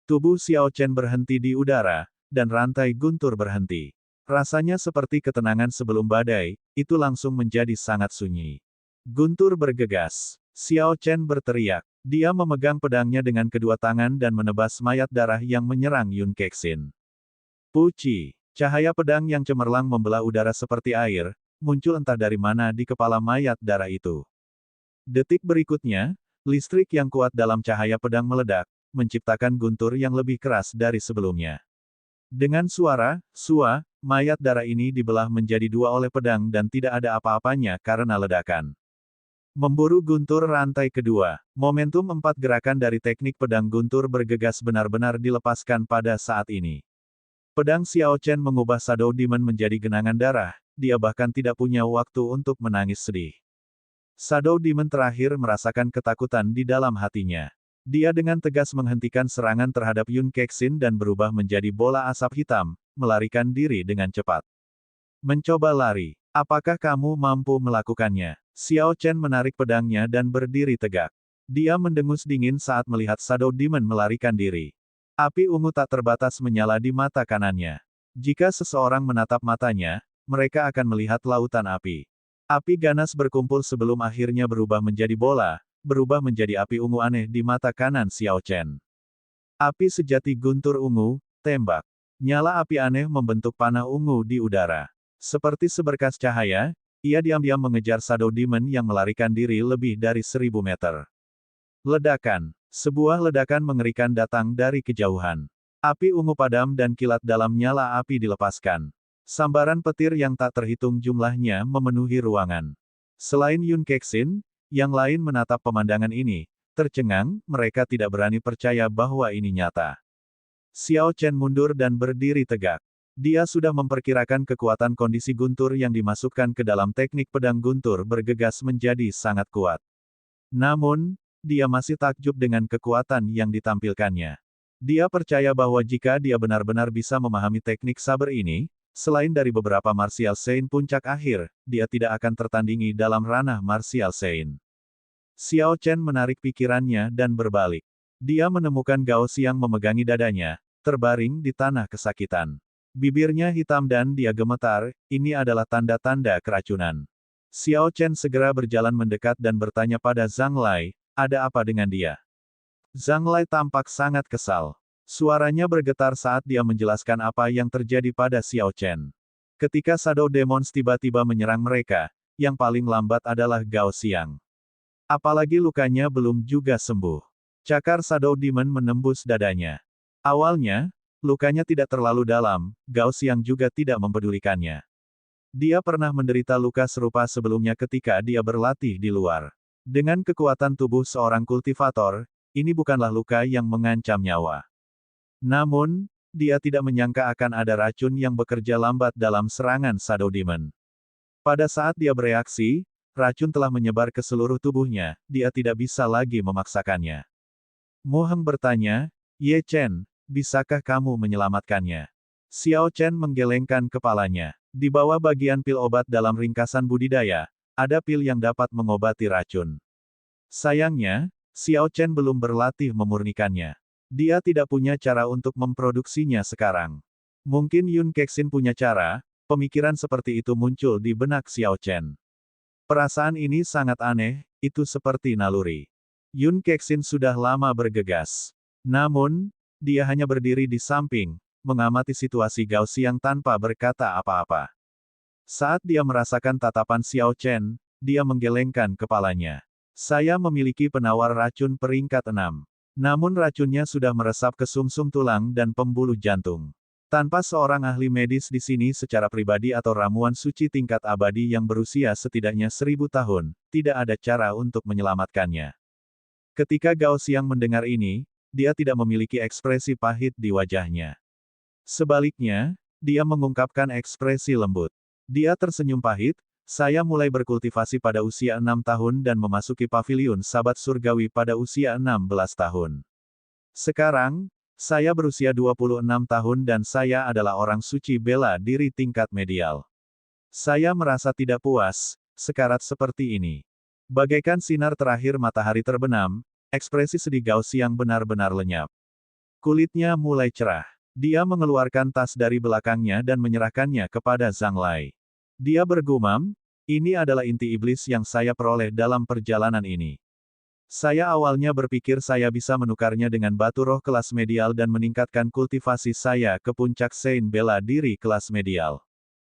Tubuh Xiao Chen berhenti di udara, dan rantai guntur berhenti. Rasanya seperti ketenangan sebelum badai, itu langsung menjadi sangat sunyi. Guntur bergegas. Xiao Chen berteriak. Dia memegang pedangnya dengan kedua tangan dan menebas mayat darah yang menyerang Yun Kexin. Puci. Cahaya pedang yang cemerlang membelah udara seperti air, muncul entah dari mana di kepala mayat darah itu. Detik berikutnya, listrik yang kuat dalam cahaya pedang meledak, menciptakan guntur yang lebih keras dari sebelumnya. Dengan suara, sua, mayat darah ini dibelah menjadi 2 oleh pedang dan tidak ada apa-apanya karena ledakan. Memburu guntur rantai kedua, momentum 4 gerakan dari teknik pedang guntur bergegas benar-benar dilepaskan pada saat ini. Pedang Xiao Chen mengubah Shadow Demon menjadi genangan darah, dia bahkan tidak punya waktu untuk menangis sedih. Shadow Demon terakhir merasakan ketakutan di dalam hatinya. Dia dengan tegas menghentikan serangan terhadap Yun Kexin dan berubah menjadi bola asap hitam, melarikan diri dengan cepat. Mencoba lari. Apakah kamu mampu melakukannya? Xiao Chen menarik pedangnya dan berdiri tegak. Dia mendengus dingin saat melihat Shadow Demon melarikan diri. Api ungu tak terbatas menyala di mata kanannya. Jika seseorang menatap matanya, mereka akan melihat lautan api. Api ganas berkumpul sebelum akhirnya berubah menjadi bola, berubah menjadi api ungu aneh di mata kanan Xiao Chen. Api sejati guntur ungu, tembak. Nyala api aneh membentuk panah ungu di udara. Seperti seberkas cahaya, ia diam-diam mengejar Shadow Demon yang melarikan diri lebih dari 1000 meter. Ledakan. Sebuah ledakan mengerikan datang dari kejauhan. Api ungu padam dan kilat dalam nyala api dilepaskan. Sambaran petir yang tak terhitung jumlahnya memenuhi ruangan. Selain Yun Kexin, yang lain menatap pemandangan ini, tercengang, mereka tidak berani percaya bahwa ini nyata. Xiao Chen mundur dan berdiri tegak. Dia sudah memperkirakan kekuatan kondisi guntur yang dimasukkan ke dalam teknik pedang guntur bergegas menjadi sangat kuat. Namun, dia masih takjub dengan kekuatan yang ditampilkannya. Dia percaya bahwa jika dia benar-benar bisa memahami teknik saber ini, selain dari beberapa martial saint puncak akhir, dia tidak akan tertandingi dalam ranah martial saint. Xiao Chen menarik pikirannya dan berbalik. Dia menemukan Gao Xiang memegangi dadanya, terbaring di tanah kesakitan. Bibirnya hitam dan dia gemetar, ini adalah tanda-tanda keracunan. Xiao Chen segera berjalan mendekat dan bertanya pada Zhang Lai, ada apa dengan dia? Zhang Lai tampak sangat kesal. Suaranya bergetar saat dia menjelaskan apa yang terjadi pada Xiao Chen. Ketika Shadow Demons tiba-tiba menyerang mereka, yang paling lambat adalah Gao Xiang. Apalagi lukanya belum juga sembuh. Cakar Shadow Demon menembus dadanya. Awalnya, lukanya tidak terlalu dalam, Gao Xiang juga tidak mempedulikannya. Dia pernah menderita luka serupa sebelumnya ketika dia berlatih di luar. Dengan kekuatan tubuh seorang kultivator, ini bukanlah luka yang mengancam nyawa. Namun, dia tidak menyangka akan ada racun yang bekerja lambat dalam serangan Shadow Demon. Pada saat dia bereaksi, racun telah menyebar ke seluruh tubuhnya, dia tidak bisa lagi memaksakannya. Mo Heng bertanya, Ye Chen, bisakah kamu menyelamatkannya? Xiao Chen menggelengkan kepalanya. Di bawah bagian pil obat dalam ringkasan budidaya, ada pil yang dapat mengobati racun. Sayangnya, Xiao Chen belum berlatih memurnikannya. Dia tidak punya cara untuk memproduksinya sekarang. Mungkin Yun Kexin punya cara, pemikiran seperti itu muncul di benak Xiao Chen. Perasaan ini sangat aneh, itu seperti naluri. Yun Kexin sudah lama bergegas. Namun, dia hanya berdiri di samping, mengamati situasi Gao Xiang tanpa berkata apa-apa. Saat dia merasakan tatapan Xiao Chen, dia menggelengkan kepalanya. Saya memiliki penawar racun peringkat 6. Namun racunnya sudah meresap ke sumsum tulang dan pembuluh jantung. Tanpa seorang ahli medis di sini secara pribadi atau ramuan suci tingkat abadi yang berusia setidaknya 1000 tahun, tidak ada cara untuk menyelamatkannya. Ketika Gao Xiang mendengar ini, dia tidak memiliki ekspresi pahit di wajahnya. Sebaliknya, dia mengungkapkan ekspresi lembut. Dia tersenyum pahit, saya mulai berkultivasi pada usia 6 tahun dan memasuki paviliun Sabat Surgawi pada usia 16 tahun. Sekarang, saya berusia 26 tahun dan saya adalah orang suci bela diri tingkat medial. Saya merasa tidak puas, sekarat seperti ini. Bagaikan sinar terakhir matahari terbenam, ekspresi sedih Gao Xiang benar-benar lenyap. Kulitnya mulai cerah. Dia mengeluarkan tas dari belakangnya dan menyerahkannya kepada Zhang Lai. Dia bergumam, ini adalah inti iblis yang saya peroleh dalam perjalanan ini. Saya awalnya berpikir saya bisa menukarnya dengan batu roh kelas medial dan meningkatkan kultivasi saya ke puncak Sein bela diri kelas medial.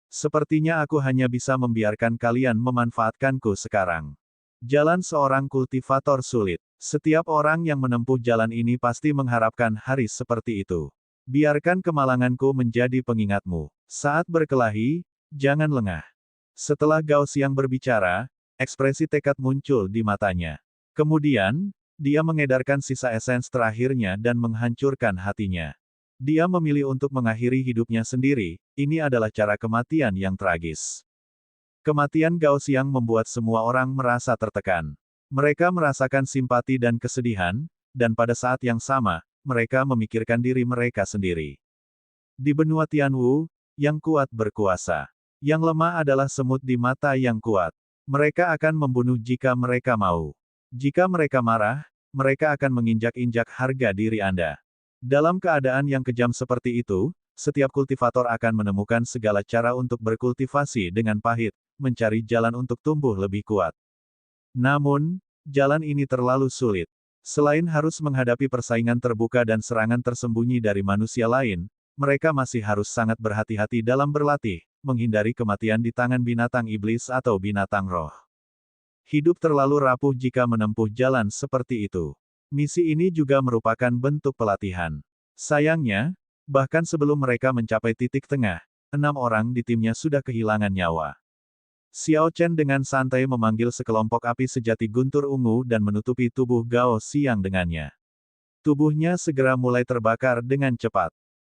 Sepertinya aku hanya bisa membiarkan kalian memanfaatkanku sekarang. Jalan seorang kultivator sulit. Setiap orang yang menempuh jalan ini pasti mengharapkan hari seperti itu. Biarkan kemalanganku menjadi pengingatmu. Saat berkelahi, jangan lengah. Setelah Gao Xiang berbicara, ekspresi tekad muncul di matanya. Kemudian, dia mengedarkan sisa esens terakhirnya dan menghancurkan hatinya. Dia memilih untuk mengakhiri hidupnya sendiri, ini adalah cara kematian yang tragis. Kematian Gao Xiang membuat semua orang merasa tertekan. Mereka merasakan simpati dan kesedihan, dan pada saat yang sama, mereka memikirkan diri mereka sendiri. Di benua Tianwu, yang kuat berkuasa. Yang lemah adalah semut di mata yang kuat. Mereka akan membunuh jika mereka mau. Jika mereka marah, mereka akan menginjak-injak harga diri Anda. Dalam keadaan yang kejam seperti itu, setiap kultivator akan menemukan segala cara untuk berkultivasi dengan pahit, mencari jalan untuk tumbuh lebih kuat. Namun, jalan ini terlalu sulit. Selain harus menghadapi persaingan terbuka dan serangan tersembunyi dari manusia lain, mereka masih harus sangat berhati-hati dalam berlatih, menghindari kematian di tangan binatang iblis atau binatang roh. Hidup terlalu rapuh jika menempuh jalan seperti itu. Misi ini juga merupakan bentuk pelatihan. Sayangnya, bahkan sebelum mereka mencapai titik tengah, 6 orang di timnya sudah kehilangan nyawa. Xiao Chen dengan santai memanggil sekelompok api sejati guntur ungu dan menutupi tubuh Gao Xiang dengannya. Tubuhnya segera mulai terbakar dengan cepat.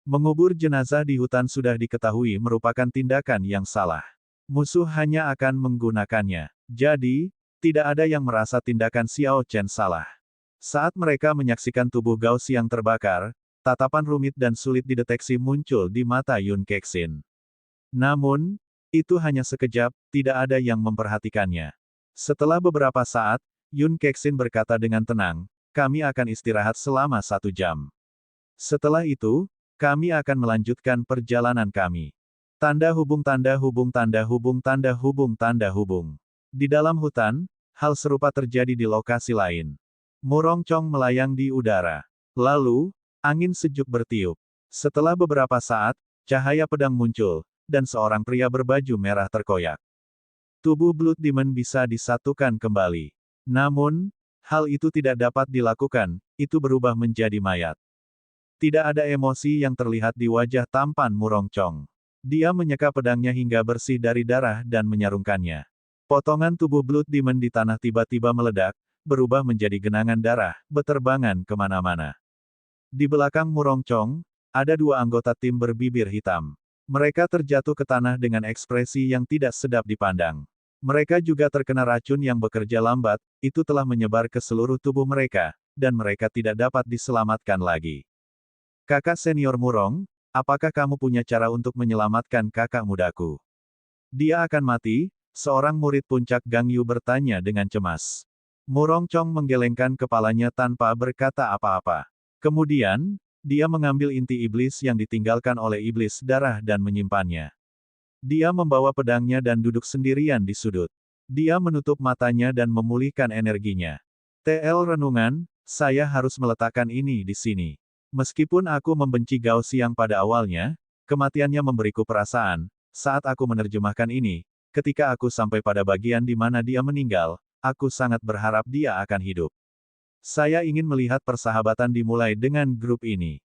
Mengubur jenazah di hutan sudah diketahui merupakan tindakan yang salah. Musuh hanya akan menggunakannya. Jadi, tidak ada yang merasa tindakan Xiao Chen salah. Saat mereka menyaksikan tubuh Gao Xiang terbakar, tatapan rumit dan sulit dideteksi muncul di mata Yun Kexin. Namun, itu hanya sekejap, tidak ada yang memperhatikannya. Setelah beberapa saat, Yun Kexin berkata dengan tenang, kami akan istirahat selama 1 jam. Setelah itu, kami akan melanjutkan perjalanan kami. Tanda hubung tanda hubung tanda hubung tanda hubung tanda hubung. Di dalam hutan, hal serupa terjadi di lokasi lain. Murong Chong melayang di udara. Lalu, angin sejuk bertiup. Setelah beberapa saat, cahaya pedang muncul, dan seorang pria berbaju merah terkoyak. Tubuh Blood Demon bisa disatukan kembali. Namun, hal itu tidak dapat dilakukan, itu berubah menjadi mayat. Tidak ada emosi yang terlihat di wajah tampan Murong Chong. Dia menyeka pedangnya hingga bersih dari darah dan menyarungkannya. Potongan tubuh Blood Demon di tanah tiba-tiba meledak, berubah menjadi genangan darah, beterbangan kemana-mana. Di belakang Murong Chong, ada dua anggota tim berbibir hitam. Mereka terjatuh ke tanah dengan ekspresi yang tidak sedap dipandang. Mereka juga terkena racun yang bekerja lambat, itu telah menyebar ke seluruh tubuh mereka, dan mereka tidak dapat diselamatkan lagi. Kakak senior Murong, apakah kamu punya cara untuk menyelamatkan kakak mudaku? Dia akan mati, seorang murid puncak Gang Yu bertanya dengan cemas. Murong Chong menggelengkan kepalanya tanpa berkata apa-apa. Kemudian, dia mengambil inti iblis yang ditinggalkan oleh iblis darah dan menyimpannya. Dia membawa pedangnya dan duduk sendirian di sudut. Dia menutup matanya dan memulihkan energinya. TL renungan, saya harus meletakkan ini di sini. Meskipun aku membenci Gao Xiang pada awalnya, kematiannya memberiku perasaan, saat aku menerjemahkan ini, ketika aku sampai pada bagian di mana dia meninggal, aku sangat berharap dia akan hidup. Saya ingin melihat persahabatan dimulai dengan grup ini.